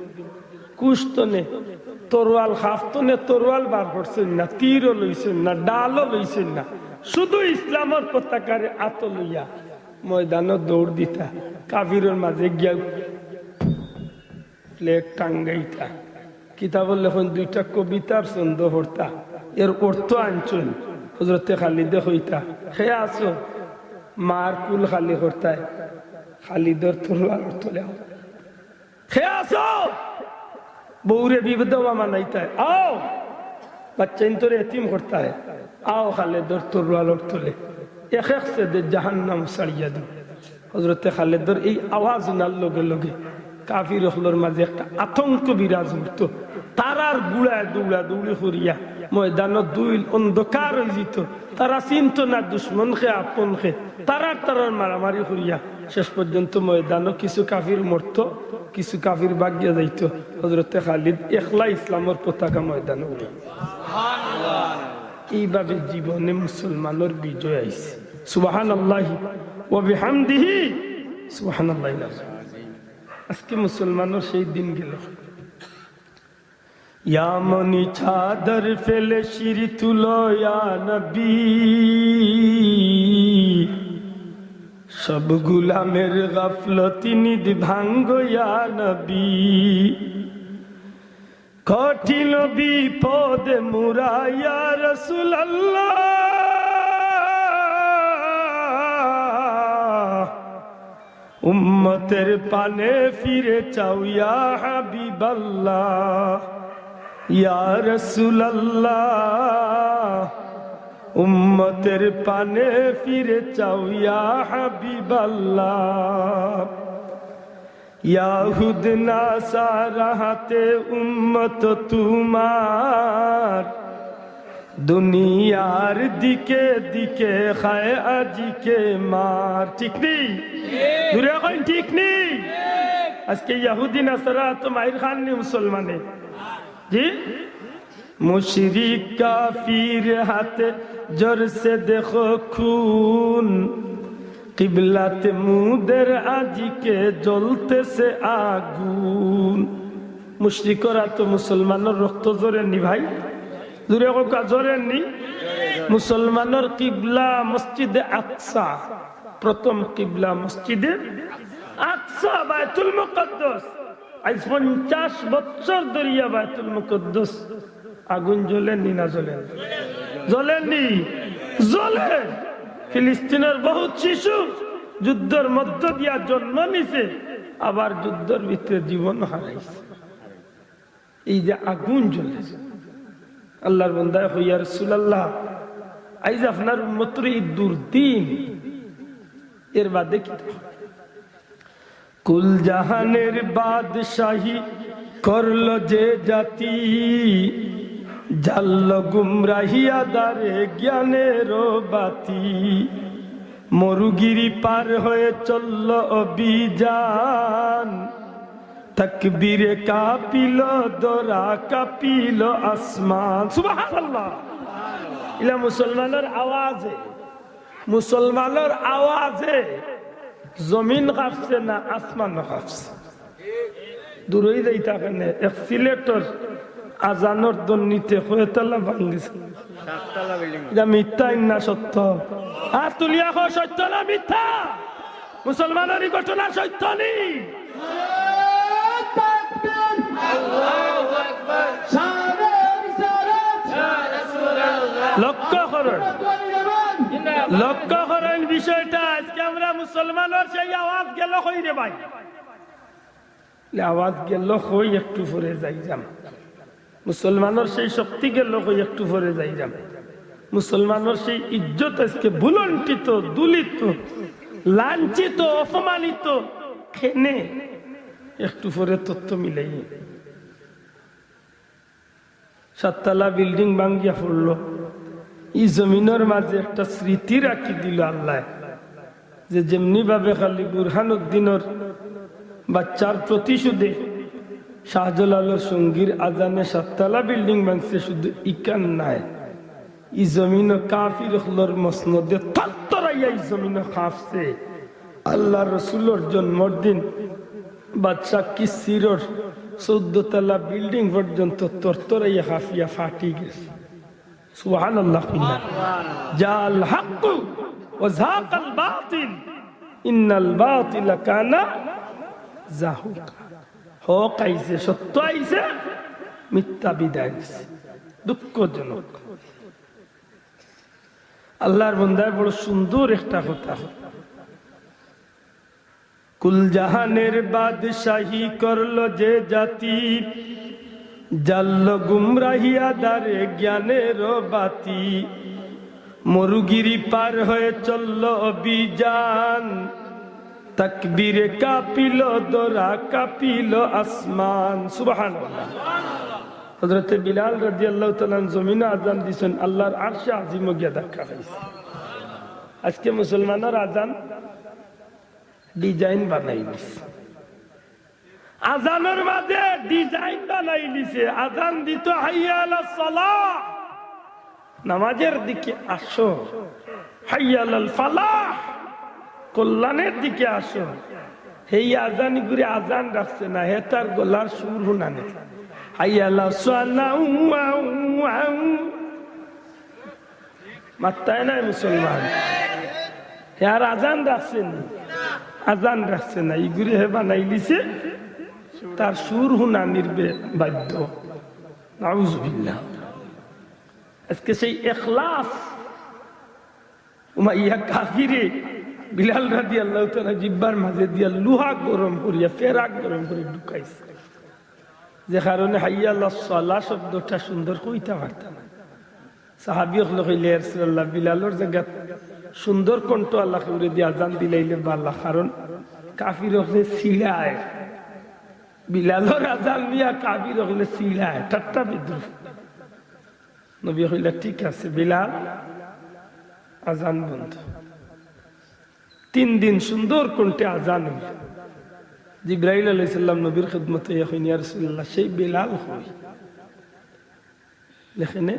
কুস্তনে তরোয়াল খাফতনে তরোয়াল বার করছেন না, তীরও লইছেন না, ডালও লইছেন না, শুধু ইসলামের পতাকারে আত লইয়া ময়দানে দৌড় দিতা, কাফিরের মাঝে গিয়া ফ্লেগ টাঙ্গাইতা। কিতাবল লেখন 2টা কবিতার ছন্দ পড়তা, এর অর্থ আনছেন হযরতে খালিদে হইতা, খেয়ে আসো মার কুল খালি করতায় খালিদর তরোয়াল তোলে, খেয়ে আসো বউরে বিধবা মানাইতায়, আও বাচ্চা তোরে এতিম করতায়, আও খালিদর তরোয়াল তোলে, এক এক সে দে জাহান্নাম ছাড়িয়া দিও। হযরতে খালিদর এই আওয়াজ নার লগে লগে কাফির হলর মাঝে একটা আতঙ্ক বিরাজ করত, তারার গুড়ায় দৌড়া দৌড়ি করিয়া ময়দান 2 অন্ধকার হয়ে যেত, তারা চিনত না দুশ্মন খে আপন খে, তারার মারামারি করিয়া শেষ পর্যন্ত ময়দানও কিছু কাফির মরত, কিছু কাফির ভাগ্যে যাইত। হযরতে খালিদ একলা ইসলামের পতাকা ময়দানে উঠে, এইভাবে জীবনে মুসলমানের বিজয় আইছে। সুবহানাল্লাহি ওয়া বিহামদিহি সুবহানাল্লাহিল আযীম। আজকে মুসলমানের সেই দিন গেল। ইয়া মনি চাদর ফেলে শির তুলো ইয়া নবী, সব গুলামের গাফলতি নিদ ভাঙ্গো ইয়া নবী। কঠিন বিপদে মুরা ইয়া রাসূলুল্লাহ, উম্মতের পানে ফিরে চাও ইয়া হাবিবাল্লাহ। ইয়া রাসূলুল্লাহ, উম্মতের পানে ফিরে চাও ইয়া হাবিবাল্লাহ। ইয়াহুদ নাসারা হাতে উম্মত তোমার, দুনিয়ার দিকে দিকে খায় আজিকে মার। ঠিক নেই? দূরে এখন ঠিক নেই? আজকে ইয়াহুদি নাসারা তো মাইর খান নি মুসলমানে। জি, মুশরিক কাফির হাতে জোর সে দেখো খুন, কিবলাতে মুদের আজিকে জ্বলতেছে আগুন। মুশরিকরা তো মুসলমানের রক্ত জোরেননি ভাই, দূরে কোকা জোরেননি। মুসলমানের কিবলা মসজিদে আকসা, প্রথম কিবলা মসজিদে আকসা, বাইতুল মুকদ্দাস। আজ 50 বছর ধরিয়া বাইতুল মুকদ্দাস আগুন জ্বলেননি না জ্বলেন? জ্বলেননি, জ্বলে। ফিলিস্তিনের বহুত শিশু যুদ্ধের মধ্য দিয়া জন্ম নিছে, আবার যুদ্ধের ভিতরে জীবন হারাইছে। এই যে আগুন জ্বলেছে, আল্লাহর বান্দা হইয়া রাসূলুল্লাহ, আইজ আপনার উম্মতের এই দুর্দিন, এর বাদে কি? কুল জাহানের বাদশাহী করলো যে জাতি, জাল্ল গুমরাহিয়া দারে জ্ঞানের বাতি। মরুগিরি পার হয়ে চলল অভিযান, তাকবীরে কাঁপিল দরা, কাঁপিল আসমান। সুবহানাল্লাহ। ইলা মুসলমানের আওয়াজে, মুসলমানের আওয়াজে জমিন কাঁপছে না আসমান কাঁপছে? দূরই যাইতা কেন? এক সিলেটর আজানোর দন্নিতে কয়তলা ভাঙ্গিছে? এটা মিথ্যা না সত্য? আর তুলিয়া কো সত্য না মিথ্যা? মুসলমানের ঘটনা সত্য নি? লক্ষ্য করেন, লক্ষ্য করেন বিষয়টা। আজকে আমরা মুসলমানের সেই আওয়াজ গেল কই রে ভাই? আওয়াজ গেল কই? একটু পরে যাই যাম। মুসলমানের সেই শক্তি গেল কই? একটু পরে যাই যাম। মুসলমানের সেই ইজ্জত আজকে ভুলন্টিত, দুলিত, লাঞ্ছিত, অপমানিত খেনে একটু পরে তথ্য মিলাই। 7 তলা বিল্ডিং ভাঙ্গিয়া পড়ল, এই জমিনের মাঝে একটা স্মৃতি রাখি দিল আল্লাহ, যে যেমনি ভাবে খালি বুরহানুদ্দিনের বাচ্চার প্রতিশোধে শাহজালালের সঙ্গীর আজানে 7 তলা বিল্ডিং ভাঙছে, শুধু ইকান নাই, এই জমিন কাফির হলর মসনদে তত্তরাইয়া এই জমিন কাঁপছে। আল্লাহ রসুলের জন্মদিন বাদশা কিসিরর 14 তলা বিল্ডিং পর্যন্ত তরতরাইয়া কাঁপিয়া ফাটি গেছে। সুবহানাল্লাহ। জাল হক ওয়া যাকাল বাতিল, ইন্নাল বাতিলা কানা যাহুকা। হক আইছে, সত্য আইছে, মিথ্যা বিদায় দিছে। দুঃখজনক। আল্লাহর বান্দার বড় সুন্দর একটা কথা, কুল জাহানের বাদশাহী করলো যে জাতি, জাল্ল গুমরাহিয়া দারে জ্ঞানের বাতি। মরুগিরি পার হয়ে চলল অভিযান, তাকবীরে কাঁপিল দরা, কাঁপিল আসমান। সুবহানাল্লাহ। হযরত বিলাল রাদিয়াল্লাহু তাআলা জমিনে আযান দিছেন, আল্লাহর আরশে আজিম গিয়া ধাক্কা খাইছে। আজকে মুসলমানের আযান ডিজাইন বানাই দিছে, আযানের মাঝে ডিজাইন বানাই দিছে। আযান দিত হাইয়া আলাস সালাহ, নামাজের দিকে আসো, হাইয়া আলাল ফালাহ, কল্যাণের দিকে আসো। এই আজানি করে আজান রাখছে না, হে তার গলার সুর হুনানে হাইয়া আলা সালাউ মাত্তায় নাই মুসলমান, হে আর আজান রাখছেন, আজান রাখছে না, ইগুরি হে বানাই দিছে তার সুর হুনানির বাধ্য। নাউজুবিল্লাহ। আজকে সেই ইখলাস উমাইয়া কাফিরে বিলাল রাদিয়াল্লাহু তাআলা জিব্বার মাঝে দিয়া লোহা গরম করিয়া ফেরাক গরম করে ঢুকাইছে, যে কারণে হাইয়া আলাস সালাহ শব্দটা সুন্দর কইতে পারত না। সাহাবী হল কইলে ইয়া রাসূলুল্লাহ, বিলালের জায়গা সুন্দর কণ্ঠ আল্লাহ করে দিয়ে আজান দিলাইলে বালা, কারণ কাফির হলে সিলায়, বিলালের আজান নিয়া কাফির হলে সিলায়, ঠাট্টা বিদ্রুপ। নবী কইলা ঠিক আছে বিলাল, আজান বন্ধ। 3 দিন সুন্দর কণ্ঠে আজান হইল। জিবরাইল আলাইহিস সালাম নবীর খিদমতে কইলেন, ইয়া রাসূলুল্লাহ, সেই বিলাল কই? লেখেনে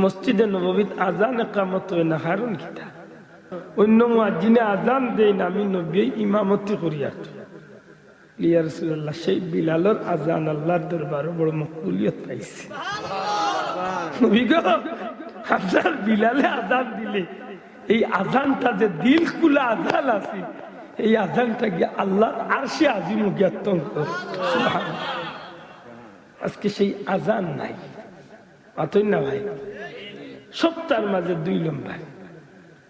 মসজিদে নববীত আজান ইকামত হয় না, কারণ কিটা? অন্য মুয়াজ্জিনে আজান দেয় না, আমি নবী ইমামতি করিয়া। ইয়া রাসূলুল্লাহ, সেই বিলালের আজান আল্লাহর দরবারে বড় মকবুলিয়ত পাইছে। নবী গো, আপনার বিলালে আজান দিলে এই আজানটা যে দিল খুলা আজান আছে, এই আজানটা গিয়ে আল্লাহর আরশে আজিম জ্ঞাতন করে। সুবহানাল্লাহ। আজকে সেই আজান নাই, পাতই না ভাই। সপ্তাহের মাঝে 2 লম্বা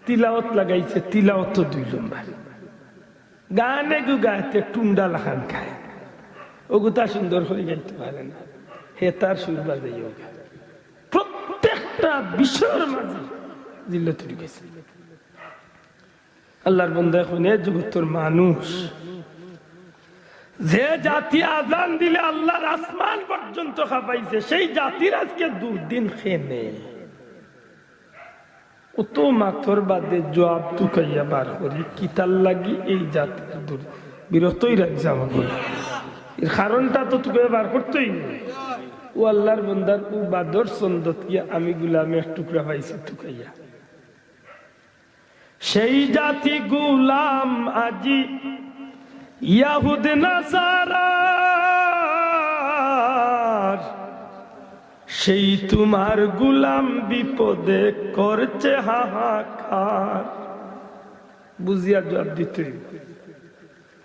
তিলাওয়াত লাগাইছে, তিলাওয়াত 2 লম্বা, গানে গু গাইতে টুন্ডা লাখান খায়, ওগুতা সুন্দর করে গাইতে পারে না, হে তার সুর বাজাই হোগা। প্রত্যেকটা বিষয়ের মাঝে জিল্লত ঢুকেছে। আল্লাহর বান্দা, এখন এ জগতের মানুষ, যে জাতি আজান দিলে আল্লাহর আসমান পর্যন্ত খাপাইছে, সেই জাতির আজকে দুর্দিন খেয়ে অত মাথর বাদে জবাব তুকাইয়া বার করি কিতার লাগি এই জাতির দূর বিরতই রাখ যাওয়া বলে, এর কারণটা তো তোকে বার করতেই নেই। ও আল্লাহর বন্দার ও বাদর সন্দত গিয়া আমি গুলামে এক টুকরা পাইছি তুকাইয়া। সেই জাতি গুলাম আজি ইয়াহুদ নাসারার, সেই তোমার গুলাম বিপদে করছে হাহাকার। বুঝিয়া জবাব দিতে,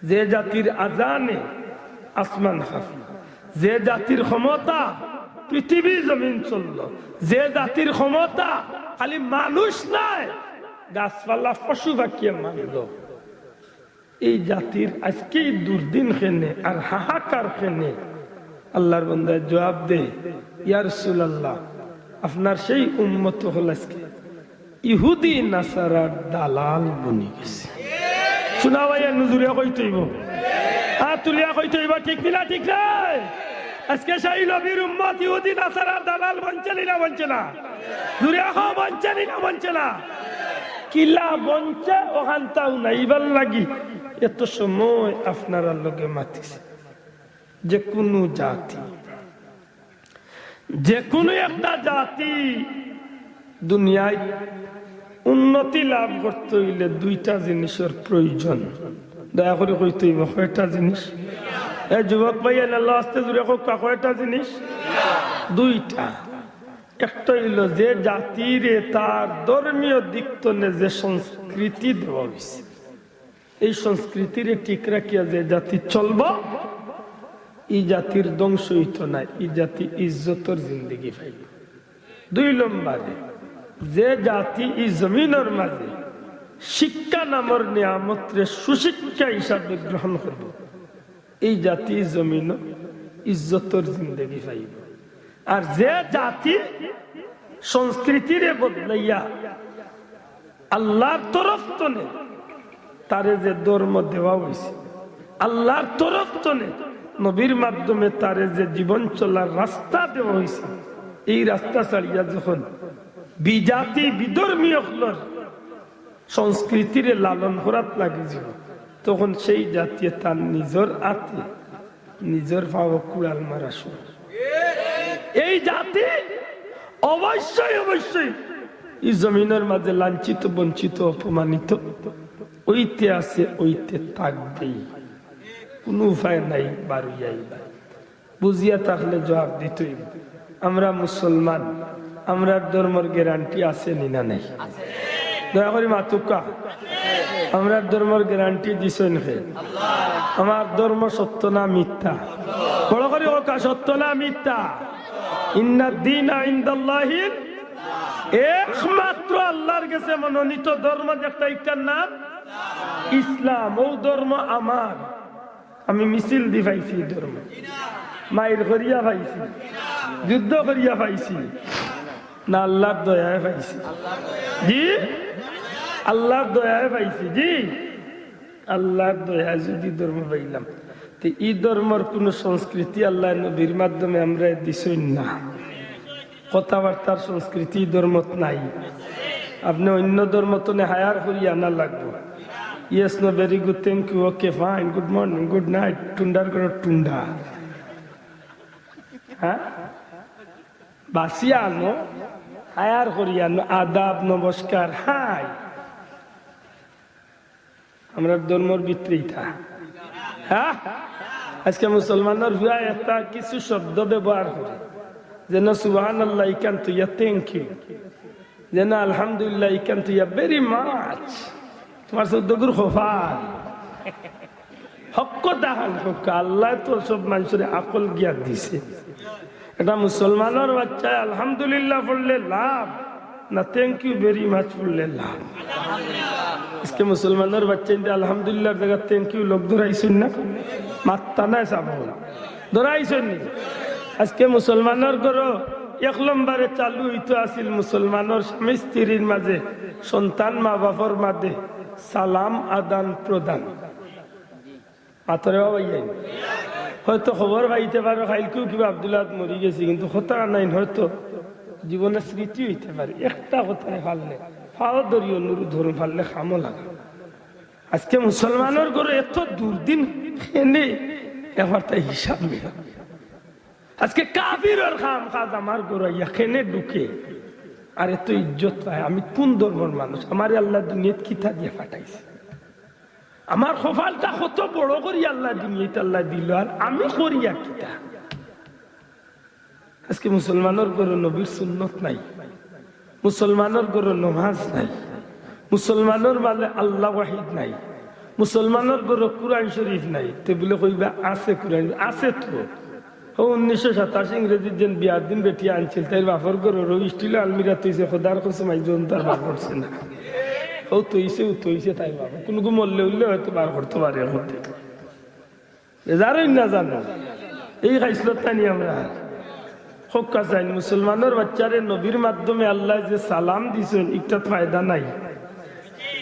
যে জাতির আজানে আসমান হাফি, যে জাতির ক্ষমতা পৃথিবী জমিন চলল, যে জাতির ক্ষমতা খালি মানুষ নাই গাছপালা পশু পাখিয়ে মানল, এই জাতির আজকে দুর্দিন খেনে আর হাহাকার খেনে আল্লাহর বান্দায় জবাব দে, ইয়া রাসূলুল্লাহ, আপনার সেই উম্মত হল আজকে ইহুদি নাসারার দালাল বনি গেছে। শোনা ভাইয়া, নুজুরিয়া কইতেইব, তুলিয়া কইতেইব, ঠিক না? ঠিক নাই? আজকে সেই নবীর উম্মত ইহুদি নাসারার দালাল বনছে না? বনছে না? জুরিয়া খাও, বনছে না? বনছে না? কিলা বনছে ওখানটাও নাইবার লাগি এত সময় আপনারা লোকে মাতিছে। যে কোনো জাতি, যে কোনো একটা জাতি দুনিয়ায় উন্নতি লাভ করতে হইলে 2টা জিনিসের প্রয়োজন। দয়া করে কইতে হইব কয়টা জিনিস? এই যুবক ভাই, আল্লাহ আস্তে জুড়ে কয়টা জিনিস? 2টা। একটা হইল যে জাতিরে তার ধর্মীয় দিক তনে যে সংস্কৃতি দেওয়া হয়েছে, এই সংস্কৃতির ঠিক রাখিয়া যে জাতি চলব, এই জাতির ধ্বংস হইত না, এই জাতি ইজ্জতর জিন্দগি পাইব। 2 নম্বরে, যে জাতি এই জমিনের মাঝে শিক্ষা নামর নিয়ামতরে সুশিক্ষা হিসাবে গ্রহণ করব, এই জাতি জমিন ইজ্জতর জিন্দগি পাইব। আর যে জাতি সংস্কৃতিরে বদলাইয়া আল্লাহর তরফ তনে তারে যে ধর্ম দেওয়া হয়েছে, আল্লাহর তরফ তনে নবীর মাধ্যমে তারে যে জীবন চলার রাস্তা দেওয়া হয়েছে, এই রাস্তা ছাড়িয়া যখন বিজাতি বিধর্মীয় সংস্কৃতিরে লালন করাত লাগিয়েছিল, তখন সেই জাতি তার নিজের হাতে নিজের ভাব কুড়াল মারা শুরু। এই জাতি অবশ্যই অবশ্যই এই জমিনের মাঝে লাঞ্ছিত বঞ্চিত অপমানিত ওইতে আছে, ওইতে থাকবেই, কোনো উপায় নাই। বারুইয়াই বুঝিয়া থাকলে জবাব দিতই। আমরা মুসলমান, আমরা ধর্মের গ্যারান্টি আছে না নাই? দয়া করি মাতুকা, আমরা ধর্মের গ্যারান্টি দিছেন হে? আমার ধর্ম সত্য না মিথ্যা? বড় করে ওকা, সত্য না মিথ্যা? ইন্না দীনা ইনদাল্লাহিল, একমাত্র আল্লাহর কাছে মনোনীত ধর্ম একটা, একটার নাম ইসলাম। ও ধর্ম আমার, আমি মিছিল দি পাইছি, ধর্ম মায়ের করিয়া পাইছি, যুদ্ধ করিয়া পাইছি না আল্লাহর দয়ায় পাইছি? জি, আল্লাহর দয়ায় পাইছি। জি, আল্লাহর দয়ায় যদি ধর্ম পাইলাম, তো এই ধর্মের কোন সংস্কৃতি আল্লাহ নবীর মাধ্যমে আমরা দিছই না। কথাবার্তার সংস্কৃতি ধর্মত নাই। আপনি অন্য ধর্ম তো হায়ার করিয়া আনা লাগবো। Yes, no, very good, thank you, okay, fine, good morning, good night, টুন্ডার করে টুন্ডা, হ্যাঁ, বাসিয়া আনো, হায়ার করিয়া আনো, আদাব, নমস্কার, হাই। আমরা ধর্মের বিতরিতা। হ্যাঁ, আজকে মুসলমানের হুয়া একটা কিছু শব্দ ব্যবহার করে, যেন সুবহানাল্লাহ ইকান তুইয়া থ্যাংক ইউ, যেন আলহামদুলিল্লাহ ইকান তুইয়া ভেরি মাচ। তোমার সদ্যগুর খোফাল হক দাহাল হক, আল্লাহ তো সব মানুষের আকল জ্ঞান দিছে। এটা মুসলমানের বাচ্চায় আলহামদুলিল্লাহ পড়লে লাভ না থ্যাংক ইউ ভেরি মাচ পড়লে লাভ? আজকে মুসলমানের বাচ্চা আলহামদুলিল্লাহ জায়গা থ্যাংক ইউ লোক ধরাইছেন না, মাত্তা নাই সাব ধরাইছেন নি? আজকে মুসলমানের ঘরও এক নম্বরে চালু হইতো আসিল মুসলমানের স্বামী স্ত্রীর মাঝে, সন্তান মা বাপর মাঝে সালাম আদান প্রদান। মাতরে হয়তো খবর পাইতে পারো খাইলকেও কিবা আব্দুল্লাহ মরি গেছি, কিন্তু কথা নাই, হয়তো জীবনের স্মৃতি হইতে পারে। একটা কথায় ফাললে ফাও দরিও নুরু ধরুন, ফাললে খামো লাগা। আজকে মুসলমানের ঘরে এত দুর্দিন এনে এবার তাই হিসাব নেই। আজকে কাফিরের খাম কাজ আমার ঘরে এখানে ঢুকে আর এত ইজ্জত পায়। আমি কোন ধর্মের মানুষ? আমার আল্লাহ দুনিয়াত কিতা দিয়ে পাঠাইছে? আমার কপালটা কত বড় করি আল্লাহ দুনিয়াতে আল্লাহ দিল, আর আমি করিয়া কিতা? আজকে মুসলমানের ঘরে নবীর সুন্নত নাই, মুসলমানের ঘরে নমাজ নাই, মুসলমানের মানে আল্লাহ ওয়াহিদ নাই, মুসলমানের ঘরে কুরআন শরীফ নাই। তে বলে কইবা আছে কুরআন, আছে তো। 1927 ইংরেজির যেন বিয়ার দিন বেটি আনছিল, তাই বাপর ঘরে স্টিল আলমিরা তৈছে, খোদার কাছে মাইজন তার বার করছে না। ও তৈছে, ও তৈছে, তাই বাবা কোনো মরলে উঠলে হয়তো বার করতে পারে। এখন থেকে যারই না জানো এই খাইছিল তাই আমরা হকা চাই। মুসলমানের বাচ্চারে নবীর মাধ্যমে আল্লাহ যে সালাম দিছেন, একটা ফায়দা নাই,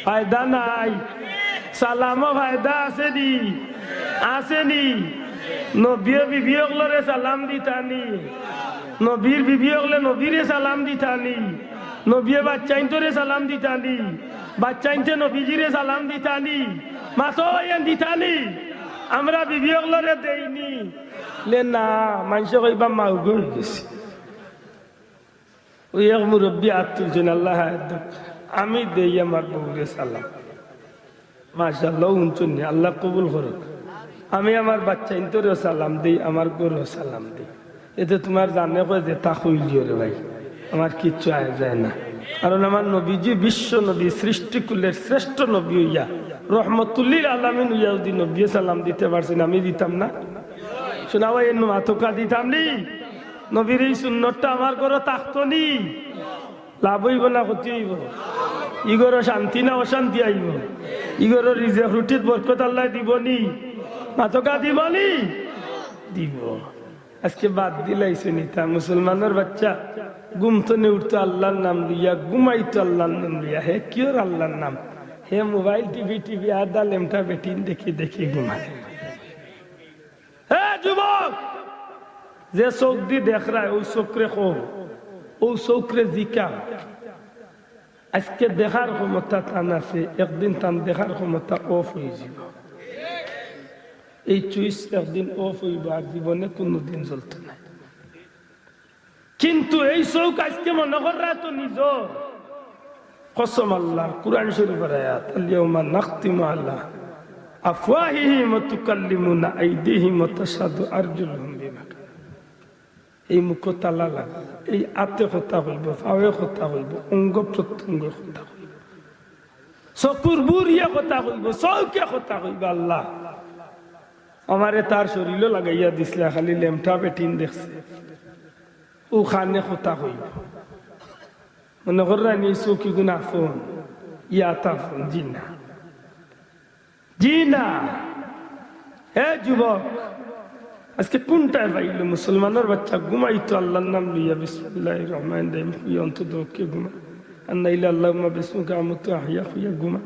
ফায়দা নাই। সালামও ফায়দা আছে নি, আসেনি? নবীর বিবি হলে সালাম দিতানি, নবীর বিবি হলে নবীরে সালাম দিতানি, নবীর বাচ্চাইন্তরে সালাম দিতানি, বাচ্চাইনতে নবীজিরে সালাম দিতানি, মাতো দিতানি। আমরা বিবি হলরে দেইনি লে না, মানুষ কইবা মাউগ হয়ে গেছে। ওই এক মুরব্বী হাত তুলছেন, আল্লাহ আমি দেই আমার বউরে সালাম, মাশাআল্লাহ উনচুন, আল্লাহ কবুল করুক। আমি আমার বাচ্চা ইন্তরেও সালাম দিই, আমার গরুও সালাম দিই। এতে তোমার জানে কয় যে তা হইলিও রে ভাই, আমার কিচ্ছু আয় যায় না। কারণ আমার নবীজি বিশ্ব নবী, সৃষ্টিকুলের শ্রেষ্ঠ নবী হইয়া, রহমতুল্লিল আলামিন হইয়া যদি নবী সালাম দিতে পারছেন, আমি দিতাম না? শোনা ভাই, এর মাথকা দিতাম নি? নবীর এই সুন্নতটা আমার ঘরে থাকতো নি? লাভ হইব না ক্ষতি হইব? ইগর শান্তি না অশান্তি আইব? ইগর রিজেক রুটিত বরকত আল্লাহ দিব নি? মাথকা দিব নি? দিব। আজকে বাদ দিলাইছে নিতা। মুসলমানের বাচ্চা ঘুমতনে উঠতো আল্লাহর নাম লইয়া, ঘুমাইতো আল্লাহর নাম লইয়া। হে কিয়র আল্লাহর নাম? হে মোবাইল টিভি আদা লেমটা বেটিন দেখি দেখি ঘুমায়। হে যুবক, যে চোখ দি দেখ রায় ওই চোখরে খো, ও চোখরে জিকা। আজকে দেখার ক্ষমতা টান আছে, একদিন টান দেখার ক্ষমতা অফ হয়ে যাব। এই চুইস একদিন অফ হইব, আর জীবনে কোনোদিন চলত না। কিন্তু এই চৌক আজকে মনে করা তো নিজ কসম আল্লাহ কুরআন শরীফের আয়াত আল-ইয়াউমা নাখতিমু আলা আফওয়াহিহিম ওয়া তুকাল্লিমুনা আইদিহিম ওয়া তাশহাদু আরজুলুহুম বিমা কানু। এই মুখ তালা লাগা, এই আতে কথা হইব, ফাওয়ে কথা হইব, অঙ্গ প্রত্যঙ্গ কথা হইব, চকুর বুড়িয়া কথা হইব, চৌকে কথা হইব। আল্লাহ আমারে তার শরীরও লাগাইয়া দিছিলা, খালি লেমটা বেটিন দেখছে ও খানে কথা হইব। মনে করেন এই চৌকি গুনা ফোন ইয়াতা ফোন, জি না, জি না। হে যুবক, আজকে কোনটায় পাইল মুসলমানের বাচ্চা ঘুমাইতো আল্লাহর নাম লইয়া বিসমিল্লাহির রহমানির রহিম হইয়া অন্তত কে ঘুমা, আর নাইলে আল্লাহুম্মা বিসমিকা আমুতু আহইয়া হইয়া ঘুমা।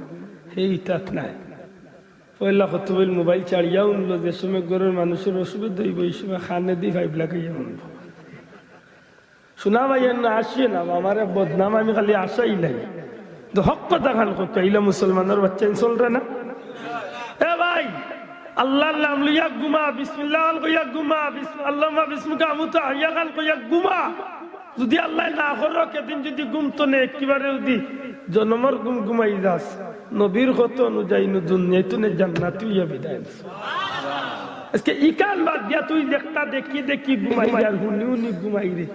এই তাত নাই পয়লা কত বইল মোবাইল চাড়িয়া উনলো, যে সময় ঘরের মানুষের অসুবিধা হইব এই সময় খানে দি ভাইব লাগাইয়া উনব। শোনা ভাইয়ের না আসিয়ে না আমার বদনাম, আমি খালি আশাই নাই তো হক কথা খান কইলা মুসলমানের বাচ্চা চলরে না। এ ভাই আল্লাহর নাম লইয়া ঘুমা, বিসমিল্লাহ কইয়া ঘুমা, আল্লাহুম্মা বিসমিকা আমুতু আহইয়া খান কইয়া ঘুমা। যদি আল্লাহ না করো কেদিন যদি ঘুমতো নে একেবারে যদি জন্মর ঘুম ঘুমাই যাস, নবীর কত অনুযায়ী দুনিয়ায় তো নে জান্নাতি হইয়া বিদায়। আজকে ইকান বাদ দিয়া তুই একটা দেখি দেখি ঘুমাই আর হুনি হুনি ঘুমাই রে,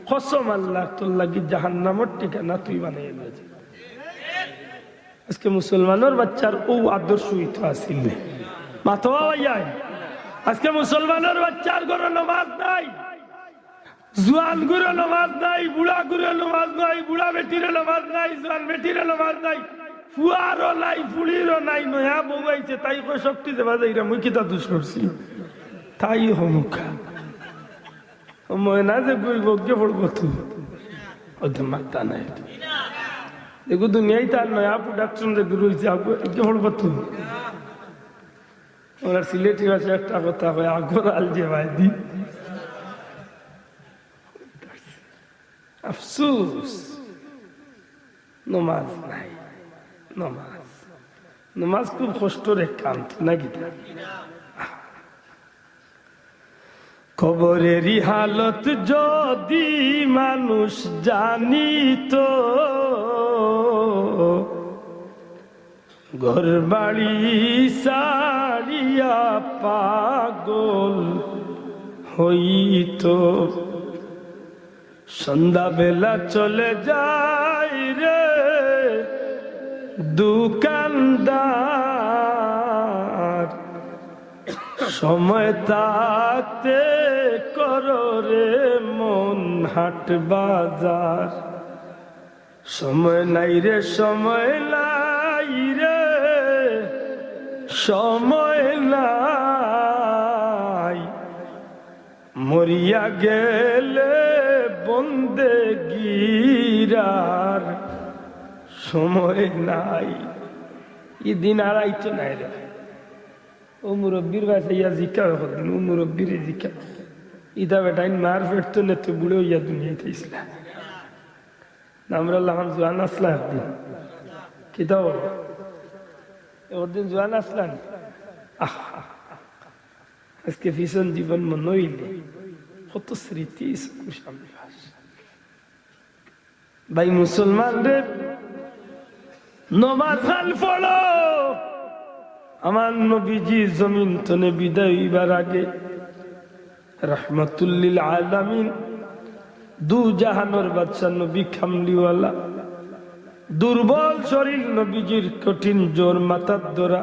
কসম আল্লাহ তোর লাগি জাহান্নামের ঠিকানা তুই বানাই নিয়েছি। আজকে মুসলমানের বাচ্চার ও আদর্শ হইতো আসিল মাথা ভাইয়াই। আজকে মুসলমানের বাচ্চার ঘরে নামাজ নাই, জোয়ান গুরো নামাজ নাই, বুড়া গুরো নামাজ নাই, বুড়া বেটির নামাজ নাই, জোয়ান বেটির নামাজ নাই, ফুয়ারও নাই, ফুলিরও নাই। নয়া বউয়াইছে তাই কই শক্তি দেবা যাইরা মুই কিতা দোষ করছি তাই হমুখা ময়না যে গুই বগে পড়বো তু ওদের মাত্তা নাই। দেখো দুনিয়ায় তার নয়া প্রোডাকশন যে গুরু হয়েছে একে পড়বো তু। ওনার সিলেটি ভাষা একটা কথা হয় আগর আল যে ভাই দি আফসোস নমাজ নাই। নমাজ নমাজ খুব কষ্টের এক কাম নাকি? কবরেরই হালত যদি মানুষ জানিত, ঘর বাড়ি সারিয়া পাগল হইত। সন্ধ্যা বেলা চলে যাই রে দোকানদার, সময় থাকতে করো রে মন হাট বাজার। সময় নাই রে, সময় নাই রে, সময় নাই। মরিয়া গেলে বন্দেগীরার সময় নাই। দিন আর আইতো নাই রে। ও মুরব্বীর বাসাইয়া জিকা দিন, ও মুরব্বীর জিকা ইদা বেটাইন মার ফেরতো না তো বুড়ো ইয়া দুনিয়াতে ইসলা আমরা লাহান জোয়ান আসলা একদিন কিতা বল একদিন জোয়ান আসলাম। আজকে ভীষণ জীবন মনে হইলে কত স্মৃতি সামনে ভাই মুসলমান রে। নমাজ হাল পড়ো। আমার নবীজি জমিন তনে বিদায় হইবার আগে রাহমাতুল লিল আলামিন দু জাহানের বাদশা নবী কামলিওয়ালা, দুর্বল শরীর নবীজির, কঠিন জোর মাথার দোরা,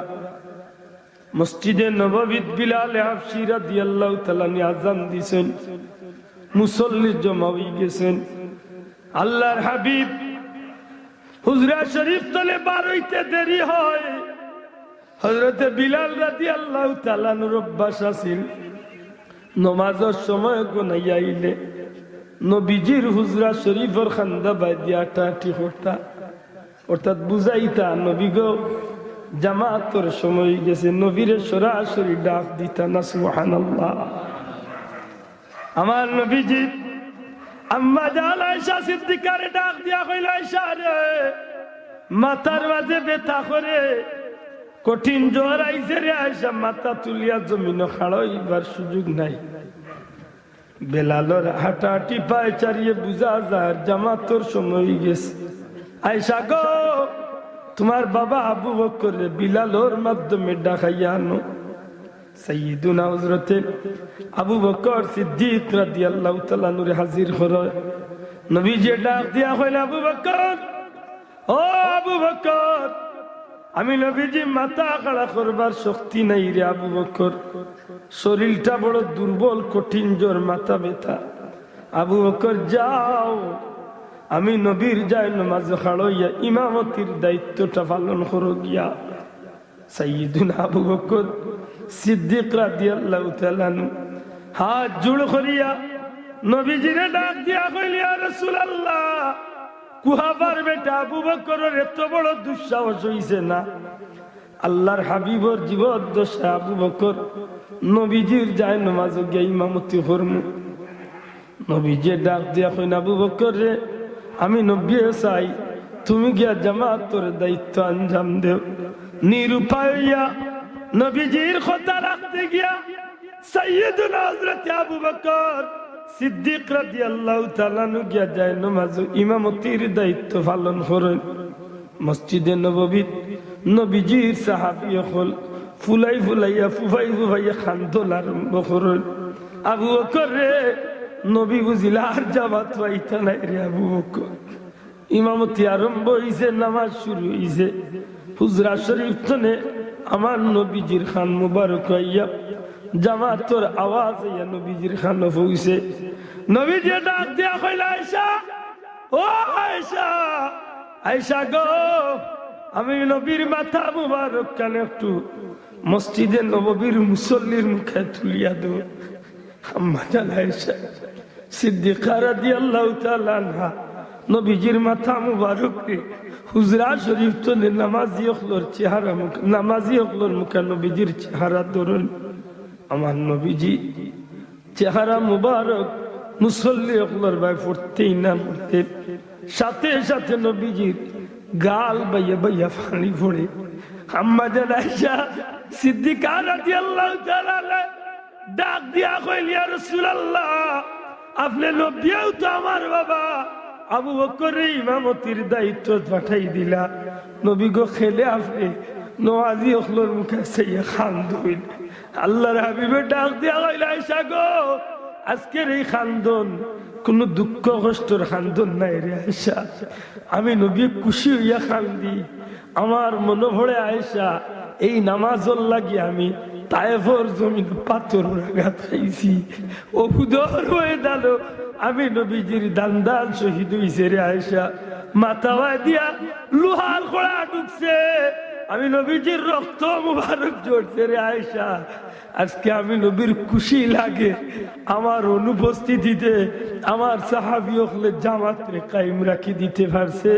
মসজিদে নববীত বিলাল হাবশী রাদিয়াল্লাহু তাআলা আযান দিয়েছেন, মুসল্লি জমা হয়ে গেছেন। আল্লাহর হাবিব হুজরা শরীফ তলে বার হইতে দেরি হয়। হযরতে বিলাল রাদিয়াল্লাহু তাআলা অভ্যাস আছিল নমাজের সময় গোনাইয়া আইলে নবীজির হুজরা শরীফের খান্দা বাঁধিয়া টাটি করতা, অর্থাৎ বুঝাইতা নবী গো জামাতের সময় গেছে। নবীরে সরাসরি ডাক দিতা না সুবহানাল্লাহ। আমার নবীজি আম্মা জান আয়েশা সিদ্দিকারে ডাক দিয়া কইল, আয়েশা রে মাথার মাঝে ব্যথা করে, কঠিন জ্বর আইছে রে আয়েশা, মাথা তুলিয়া জমিনে খাড়াইবার সুযোগ নাই। বেলালর হাঁটাহাঁটি পায়ে চারিয়ে বুঝা যায় জামাতর সময় গেছে। আয়েশা গো, তোমার বাবা আবু বকর বিলালর মাধ্যমে ডাকাইয়া আনো। সাইয়্যিদুনা হযরতে আবু বকর সিদ্দিক রাদিয়াল্লাহু তাআলা নূরে হাজির হয়। নবীজি ডাক দিয়া কইলেন, আবু বকর, ও আবু বকর, আমি নবীজি মাথা খাড়া করবার শক্তি নাই রে আবু বকর, শরীরটা বড় দুর্বল, কঠিন জ্বর, মাথা ব্যথা। আবু বকর যাও, আমি নবীর যাই নামাজ খাড়াইয়া ইমামতির দায়িত্বটা পালন করো গিয়া। সাইয়্যিদুনা আবু বকর সিদ্দিক রাদিয়াল্লাহু তাআলা হাত জোড় করিয়া নবীজিরে ডাক দিয়া কইল, ইয়া রাসূলুল্লাহ, কুহাবার বেটা আবু বকরের এত বড় দুঃসাহস হইছে না। আল্লাহর হাবিবর জীবদ্দশা আবু বকর নবীজির যায় নামাজ গিয়া ইমামতি করমু। নবীজি ডাক দিয়া কইন, আবু বকর রে, আমি নবী চাই তুমি গিয়া জামাতের দায়িত্ব আঞ্জাম দেও। নিরুপায় হইয়া নবীজির কথা রাখতে গিয়া সাইয়্যিদুনা হযরত আবু বকর সিদ্দিক রাদিয়াল্লাহু তাআলা গিয়া যায় নামাজ ইমামতির দায়িত্ব পালন করেন। মসজিদে নববীত নবীজির সাহাবী হল ফুলাই ফুলাইয়া ফুফাই ফুফাইয়া খান্দন আরম্ভ করেন। আবু বকর রে, নবী বুঝিলা আর জামাত পাইতা নাই রে আবু বকর। ইমামতি আরম্ভ হইছে, নামাজ শুরু হইছে। হুজরা শরীফ তনে আমার নবীজির খান মুবারক হইয়া জামাতর আওয়াজ হইয়া নবীজির খান পৌঁছে। নবীজি ডাক দিয়া কইলা, আয়েশা, ও আয়েশা, আয়েশা গো, আমি নবীর মাথা মুবারক কানে একটু মসজিদে নববীর মুসল্লির মুখে তুলিয়া দেব। আম্মা জান আয়েশা সিদ্দিকা রাদিয়াল্লাহু তাআলা আনহা নবীজির মাথা মুবারক হুজরা শরীফ তো নামাজি হকলর চেহারা মুখ, নামাজি হকলর মুখে নবীজির চেহারা ধরুন। আমার নবীজি চেহারা মুবারক মুসল্লি হকলর ভাই ফুটতেই না ফুটতে, সাথে সাথে নবীজির গাল বাইয়া বাইয়া পানি পড়ে। আম্মা জান আয়েশা সিদ্দিকা রাদিয়াল্লাহু তাআলা ডাক দিয়া কইল, ইয়া রাসূলুল্লাহ, আপনি নবীও তো আমার বাবা, আবু বকর ইমামতির দায়িত্ব পাঠাই দিলা। নবী গো, খেলে আপনি নওয়াজি হকলর মুখে সাইয়া খান্দুন। আল্লাহর হাবিবে ডাক দিয়া কইল, আয়েশা গো, আজকের এই খান্দন কোন দুঃখ কষ্টর খান্দন নাই রে আয়েশা, আমি নবী খুশি হইয়া খান্দি। আমার মনে পড়ে আয়েশা, এই নামাজর লাগি আমি তায়েফের জমিন পাথর আঘাত খাইছি, ওহুদর হয়ে দাঁড়ো আমি নবীজির দান্দাল শহীদ হইছে রে আয়েশা। মাথা দিয়া লোহার খোড়া ঢুকছে, আমি নবীজির রক্ত মুবারক জড়ছে রে আয়েশা। আজকে আমি নবীর খুশি লাগে আমার অনুপস্থিতিতে আমার সাহাবী হলে জামাতরে কায়েম রাখি দিতে পারছে।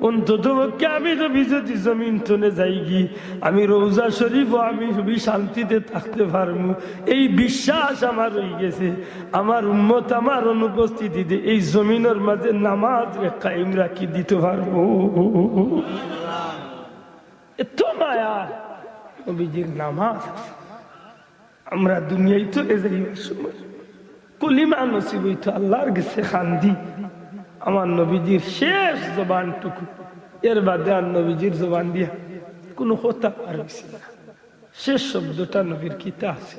অন্তত পক্ষে আমি নবী যদি জমিন তনে যাইগি, আমি রওজা শরীফ আমি নবী শান্তিতে থাকতে পারবো, এই বিশ্বাস আমার হয়ে গেছে। আমার উম্মত আমার অনুপস্থিতিতে এই জমিনের মাঝে নামাজ রে কায়েম রাখি দিতে পারবো। এত মায়া নবীজির নামাজ। আমরা দুনিয়ায় তো যাইবার সময় কলিমা নসিব হইতো আল্লাহর কাছে খান্দি। আমার নবীজির শেষ জবানটুকু, এর বাদে আর নবীজির জবান দিয়া কোনো কথা পারছি না। শেষ শব্দটা নবীর কিতা আছে,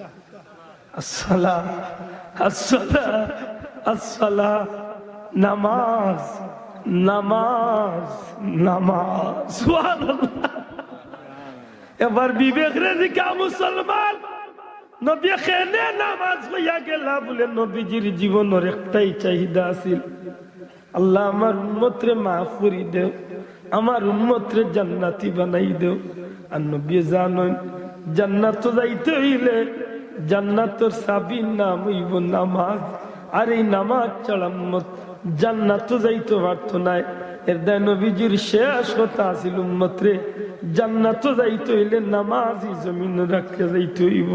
আসসালা আসসালা আসসালা, নামাজ নামাজ নামাজ। সুবহানাল্লাহ। এবার বিবেক রে দিকা মুসলমান, নবী খেলে নামাজ হইয়া গেলা বলে নবীজির জীবনের একটাই চাহিদা আছিল, আল্লাহ আমার উম্মতরে মাফ করি দেও, আমার উম্মতরে জান্নাতি বানাই দেও। আর নবী জানেন জান্নাত যাইতে হইলে জান্নাতের চাবির নাম হইব নামাজ। আর এই নামাজ ছাড়া উম্মত জান্নাত যাইতে পারত না। এর দায় নবীজির শেষ কথা আছিল উম্মতরে জান্নাত যাইতে হইলে নামাজি জমিন রাখতে যাইতে হইব।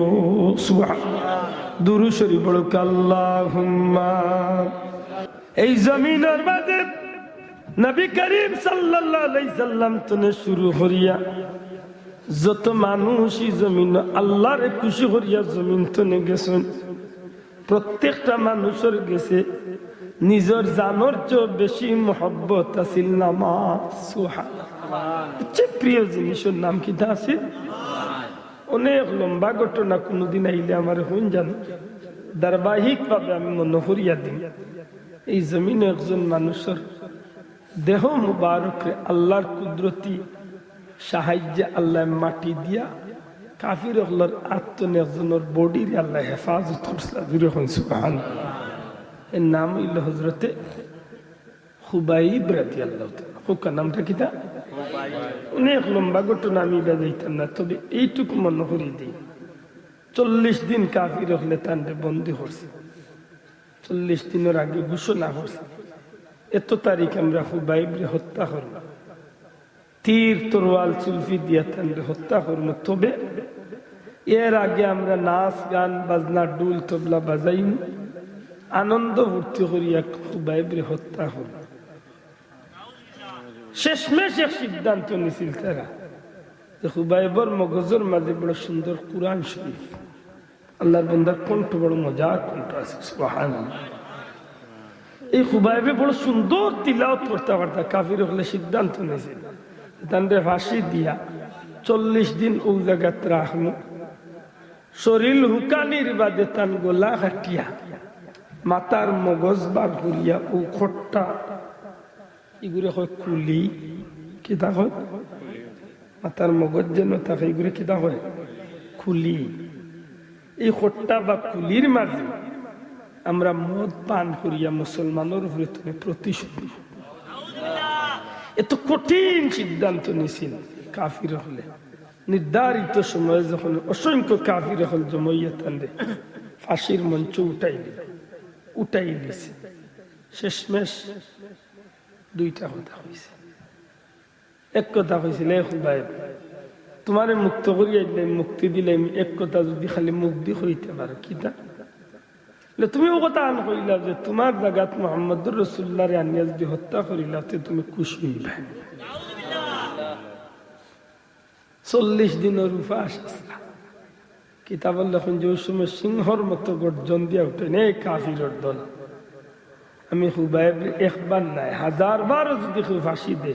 সুবহানাল্লাহ। দুরূদ শরীফ পড়ো, আল্লাহুম্মা। এই জমিনের মাঝে নবী করিম সাল্লাল্লাহু আলাইহি সাল্লাম থেকে শুরু করিয়া যত মানুষই জমিন আল্লাহরে খুশি করিয়া জমিন তনে গেছেন, প্রত্যেকটা মানুষের গেছে নিজের জানোর চেয়ে বেশি মহব্বত আছিল নামাজ। সুবহানাল্লাহ, প্রিয় জিনিসের নাম কি আছে? অনেক লম্বা ঘটনা, কোনোদিন আইলে আমার হইন জানো, ধারাবাহিক ভাবে আমি মনে করিয়া দিই। এই জমিনে একজন মানুষের দেহ মুবারক আল্লাহর কুদরতি সাহায্যে আল্লাহ মাটি দিয়া কাফির হলার আত্মনে একজনের বডির আল্লাহ হেফাজত করছিল। সুবহানাল্লাহ। এর নাম হইল হযরতে খুবাইব রাদিয়াল্লাহু তাআলা। হুকা নামটা কিতা? অনেক লম্বা ঘটনা, আমি বাজাইতাম না, তবে এইটুকু মনে করি দিই। 40 দিন কাফির হলে তান্ডে বন্দী করছে। 40 দিনের আগে ঘোষণা করছে এত তারিখ আমরা খুবাইবরে হত্যা করব, তীর তরোয়াল চুলফি দিয়া তান্ডে হত্যা করব। তবে এর আগে আমরা নাচ গান বাজনা ডুল তবলা বাজাইম, আনন্দ ভর্তি করিয়া খুবাইবরে হত্যা করব। শেষমেশ এক সিদ্ধান্ত নিছিল তারা যে খুবাইবর মগজের মাঝে বড় সুন্দর কুরআন শরীফ, আল্লাহর বান্দার কণ্ঠ বড় মজার কণ্ঠ আছে। সুবহানাল্লাহ। এই খুবাইবে বড় সুন্দর তিলাওয়াত করতে পারতা। কাফির হলে সিদ্ধান্ত নিয়েছিল তান্ডে ফাঁসি দিয়া 40 দিন ও জায়গাত রাখমু, শরীর হুকানির বাদে তান গোলা কাটিয়া মাতার মগজ বার করিয়া ও খট্টা এগুলো হয় কুলি, কিতা হয় মাতার মগজ যেন থাকে, এগুলো কিতা হয় কুলি। এই খট্টা বা কুলির মাঝে আমরা মদ পান করিয়া মুসলমানের উপরে তুমি প্রতিশোধ। এত কঠিন সিদ্ধান্ত নিছিল কাফির হলে। নির্ধারিত সময়ে যখন অসংখ্য কাফির হল জমাইয়া তান্ডে ফাঁসির মঞ্চ উঠাই দিছে। শেষমেশ দুইটা কথা হয়েছে। এক কথা হয়েছিল, খুবাইব তোমারে মুক্ত করিয়া দিলাম, মুক্তি দিলাম, এক কথা যদি খালি মুক্তি হইতে পারো কিতা, তুমি ও কথা আন কইলা যে তোমার জায়গাত মুহাম্মদুর রাসূলুল্লাহরে আনিয়া যদি হত্যা করিলা তুমি খুশি হইবা। 40 দিনের উপাস আসলা। কিতাব লেখেন যে ওই সময় সিংহর মতো গর্জন দিয়া উঠেন এই কাফিরের দল। আমি খুবাইব একবার নাই 1000 বারও যদি কেউ ফাঁসি দে,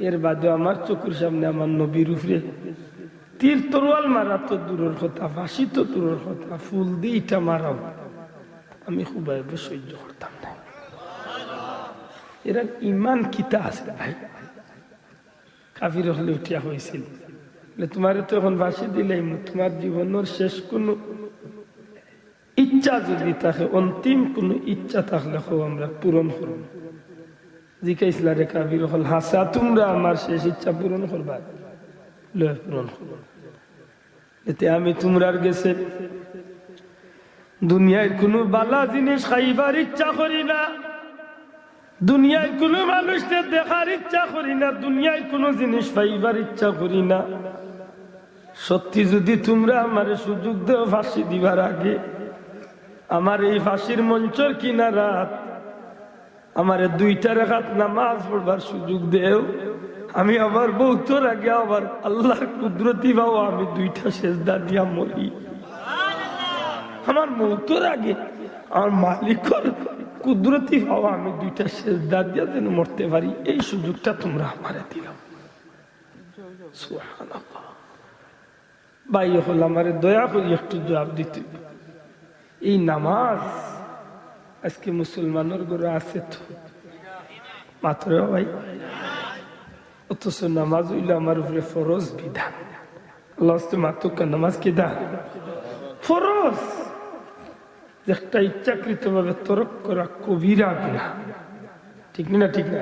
এর বাদে আমার চোখের সামনে আমার নবীর উপরে তীর তরোয়াল মারা তো দূরের কথা, ফাঁসি তো দূরের কথা, ফুল দিয়ে ইটা মারাও আমি খুবাইব সহ্য করতাম না। এরা ইমান কিতা আছে ভাই? কাফির হলে উঠিয়া হয়েছিল, তোমার তো এখন ফাঁসি দিলাম, তোমার জীবনের শেষ কোনো ইচ্ছা যদি থাকে, অন্তিম কোনো ইচ্ছা থাকলে আমরা পূরণ করব। জিজ্ঞাসা রে কাফির হল, হাসা তোমরা আমার শেষ ইচ্ছা পূরণ করবা? পূরণ করব। এতে আমি তোমরার গেছে দুনিয়ায় কোনো বালা জিনিস খাইবার ইচ্ছা করি না, দুনিয়ায় কোনো মানুষকে দেখার ইচ্ছা করি না, দুনিয়ায় কোনো জিনিস পাইবার ইচ্ছা করি না। সত্যি যদি তোমরা আমার সুযোগ দেও ফাঁসি দিবার আগে, আমার এই ফাঁসির মঞ্চর কিনারাত আমার 2টা রাকাত নামাজ পড়বার সুযোগ দেও, আমি আবার বহুতর আগে আবার আল্লাহর কুদরতি বাবা আমি 2টা সেজদা দিয়া মরি। আমার মৌতর আগে আমার মালিকের কুদরতি বাবা আমি 2টা সেজদা দিয়া যেন মরতে পারি, এই সুযোগটা তোমরা আমারে দিলাম। সুবহানাল্লাহ। ভাই হল আমারে দয়া করি একটু জবাব দিতে। এই নামাজ আজকে মুসলমানের ঘরে আছে তো মাত্র ভাই, অথচ নামাজ হইল আমার উপরে ফরজ বিধান। আল্লাহ মাতুকা নামাজ কি দা ফরজ, একটা ইচ্ছাকৃত ভাবে তরক করা কবিরা গুনাহ, ঠিক না? ঠিক না?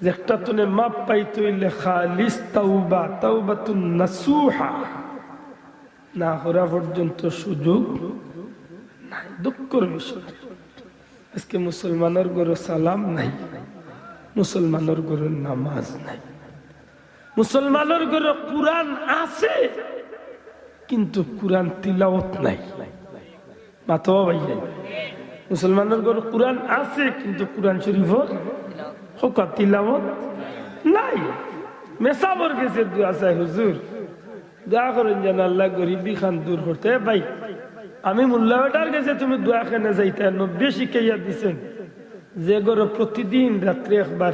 যে একটা তুলে মাপ পাইতে হইলে খালিস তাওবা, তাওবাতুন নাসুহা না করা পর্যন্ত সুযোগ নাই। দুঃখের বিষয় আজকে মুসলমানের ঘরে সালাম নাই, মুসলমানের ঘরে নামাজ নাই, মুসলমানের ঘরে কুরআন আছে কিন্তু কুরআন তিলাওয়াত নাই। মাতবা ভাই, মুসলমানের ঘরে কুরআন আছে কিন্তু কুরআন শরীফের হকা তিলাওয়াত নাই। মেসাবর গেছে দোয়া চাই, হুজুর দোয়া করেন যেন আল্লাহ গরিবি খান দূর করতে। ভাই আমি মোল্লা বেটার কাছে তুমি দোয়া খেনে যাইতে 90 শিখাইয়া দিছেন যে গরো প্রতিদিন রাত্রে একবার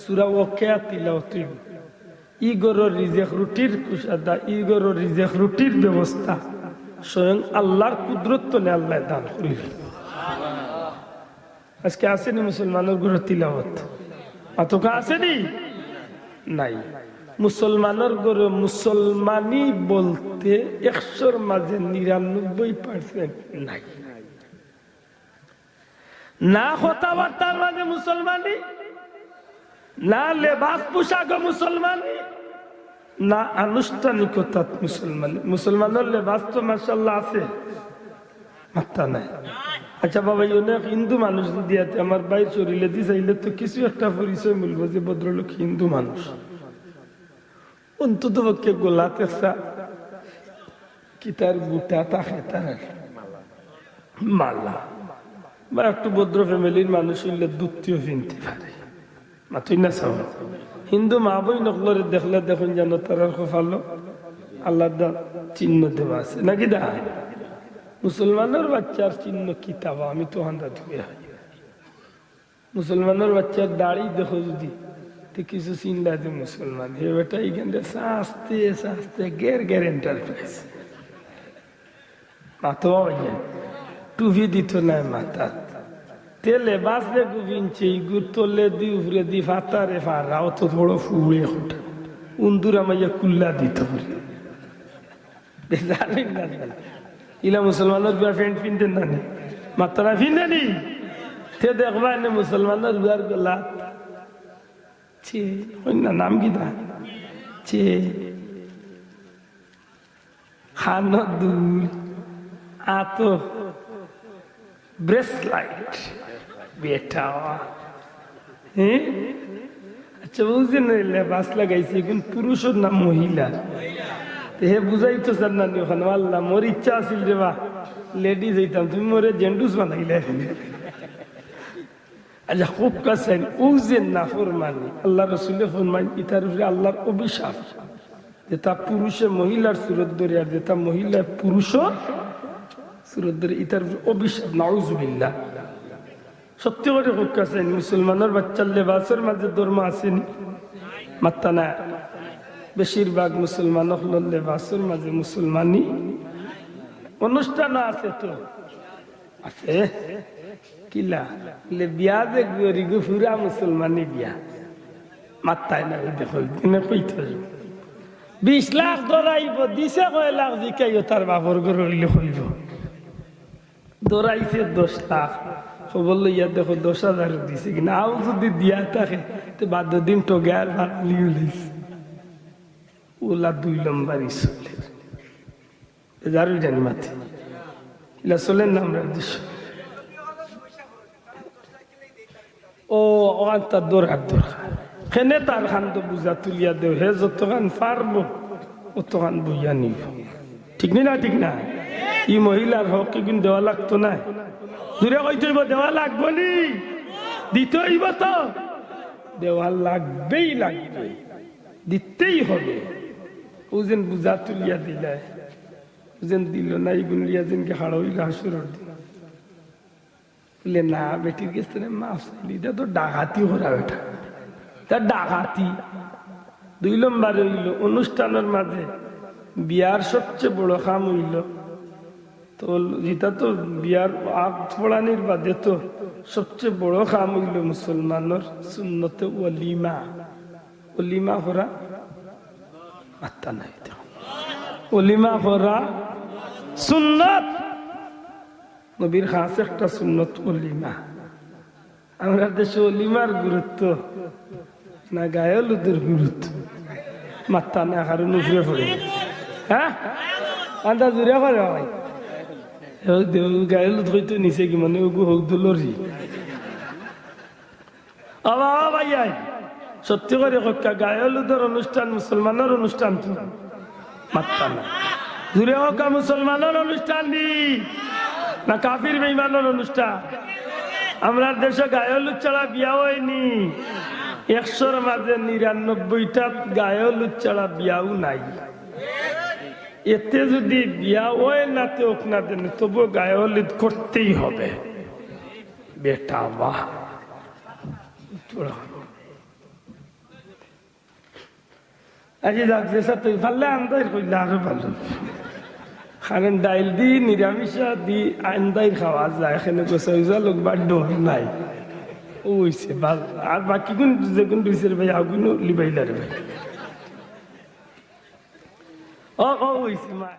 সূরা ওয়াকিয়া তিলাওয়াত হইব ই গরো রিজেক রুটির কুশাদা ই গরো রিজেক রুটির ব্যবস্থা স্বয়ং আল্লাহর কুদরত নে আল্লাহ দান করিবে আজকে আসেনি মুসলমানের গরো তিলাওয়াত অতকা আসেনি নাই মুসলমানের গরো মুসলমানি বলতে 100-র মাঝে 99% নাই না কথাবার্তার মাঝে মুসলমানি না লেবাস পোশাক মুসলমানি না আনুষ্ঠানিকতা মুসলমানি মুসলমানের লেবাস তো মাশাআল্লাহ আছে মাত্রা নাই আচ্ছা বাবা অনেক হিন্দু মানুষ দিয়াতে আমার ভাই শরীরে দি চাইলে তো কিছু একটা পরিচয় মিলব যে ভদ্রলোক হিন্দু মানুষ অন্তত পক্ষে গোলাতে কি তার গুটা থাকে তার মালা বা একটু ভদ্র ফ্যামিলির মানুষ হইলে দুধটিও কিনতে পারে মাতুই না চাও হিন্দু মা বই নকলরে দেখলে দেখুন যেন তার ভালো আল্লাহ চিহ্ন দেওয়া আছে নাকি দা মুসলমানের বাচ্চার চিহ্ন কিতাব আমি তো হান্দা ধুয়ে মুসলমানের বাচ্চার দাড়ি দেখো যদি কিছু চিন্তা আছে মুসলমান হে বেটা এইখানে আস্তে আস্তে গের এন্টারপ্রাইজ মাতো টুভি দিত না মাথা তেলে বাঁচলে গুবিনছে ইগুর তোলে দি উপরে দি ফাতারে ফারাও তো বড় ফুড়ে ওঠা উন্দুরা মাইয়া কুল্লা দিত জানেন না ইলা মুসলমানের বিয়া ফ্যান্ট ফিনতেন না মাত্রা ফিনতেনি তে দেখবা এনে মুসলমানের বিয়ার গলা ছে না নাম কি দা ছে খানো দুল আতো ব্রেসলাইট বেটা হ্যাঁ আচ্ছা বুঝছেন লেবাস লাগাইছে এখন পুরুষের না মহিলা হে বুঝাই তো স্যার না ওখানে আল্লাহ মোর ইচ্ছা আছিল রে বা লেডিজ হইতাম তুমি মোরে জেন্ডুস বানাইলে আচ্ছা খুব কাছেন ও যে না ফরমানি আল্লাহ রসুলের ফরমানি ইতার উপরে আল্লাহর অভিশাপ যেটা পুরুষে মহিলার সুরত ধরে আর যেটা মহিলা পুরুষও সুরত ধরে ইতার অভিশাপ নাউজুবিল্লাহ সত্যি করে খুব কাছেন মুসলমানের বাচ্চার লেবাসের মাঝে ধর্ম আসেনি মাত্তা না বেশিরভাগ মুসলমান হল লেবাসের মাঝে মুসলমানি অনুষ্ঠান আছে তো আছে কিলা বিয়া যে গরিগু ফুরা মুসলমানি বিয়া মাত্তায় না দেখো কইতে 20 লাখ ধরাইব দিছে কয় লাখ জিকাইও তার বাবর গরইলে হইব ধরাইছে 10 লাখ খবর লইয়া দেখো 10,000 দিছে কিনা আও যদি দিয়া থাকে তো বাদ দিন তো গার ভালিও লইছে ওলা 2 নম্বরই চলে যারই জানি মাথে ইলা চলেন না আমরা দেশ ও আন্তা দরকার খেনে তার খান তো বুঝা তুলিয়া দেও হে যতখান পারবো অতখান বুঝা নিব ঠিক না ঠিক না ই মহিলার হক কিন্তু দেওয়া লাগতো না দূরে কইতে হইব দেওয়া লাগবো নি দিতে হইব তো দেওয়া লাগবেই লাগবে দিতেই হবে ও যেন বুঝা তুলিয়া দিলে যেন দিল না এইগুন লিয়া যেনকে হাড় হইল হাসুরের দিন বলে না বেটির কাছে মাফ চাইলি এটা তো ডাকাতি করা বেটা তা ডাকাতি 2 নম্বর হইল অনুষ্ঠানের মাঝে বিয়ার সবচেয়ে বড় কাম হইল তো যেটা তো বিয়ার আগ পড়ানির বাদে তো সবচেয়ে বড় কাম হইল মুসলমানের সুন্নতে ওলিমা ওলিমা করা আত্মা নাই ওলিমা করা সুন্নত নবীর খাস একটা সুন্নত ওলিমা আমরা দেশে ওলিমার গুরুত্ব না গায়লুদের গুরুত্ব মাত্তা না কারণ উপরে পড়ে হ্যাঁ আন্দা জুড়ে করে ভাই গায়লুদ হইতো নিচে কি মানে ওগু হোক দুলরি ভাই সত্যি করে হক্কা গায়লুদের অনুষ্ঠান মুসলমানের অনুষ্ঠান তো মাত্তা না জুড়ে হক্কা মুসলমানের অনুষ্ঠান দি না কাফির বেঈমানের অনুষ্ঠান আমরা দেশে গায়লুদ ছাড়া বিয়া হয়নি 100-র মাঝে 99টা গায়লুদ ছাড়া বিয়াও নাই এতে যদি বিয়া ওই নাতে হোক না দেন তবু গায়ে হলুদ করতেই হবে বেটা বাহ আজি যাক যে তুই পারলে আন্দাই করলে আরো ভালো কারণ ডাইল দি নিরামিষা দি আন্দাই খাওয়া যায় এখানে গোসা লোক বা ডোর নাই ওইছে আর বাকি কোন যেগুন দুইছের ভাই আগুন লিবাইলার ভাই ও ওইছে মা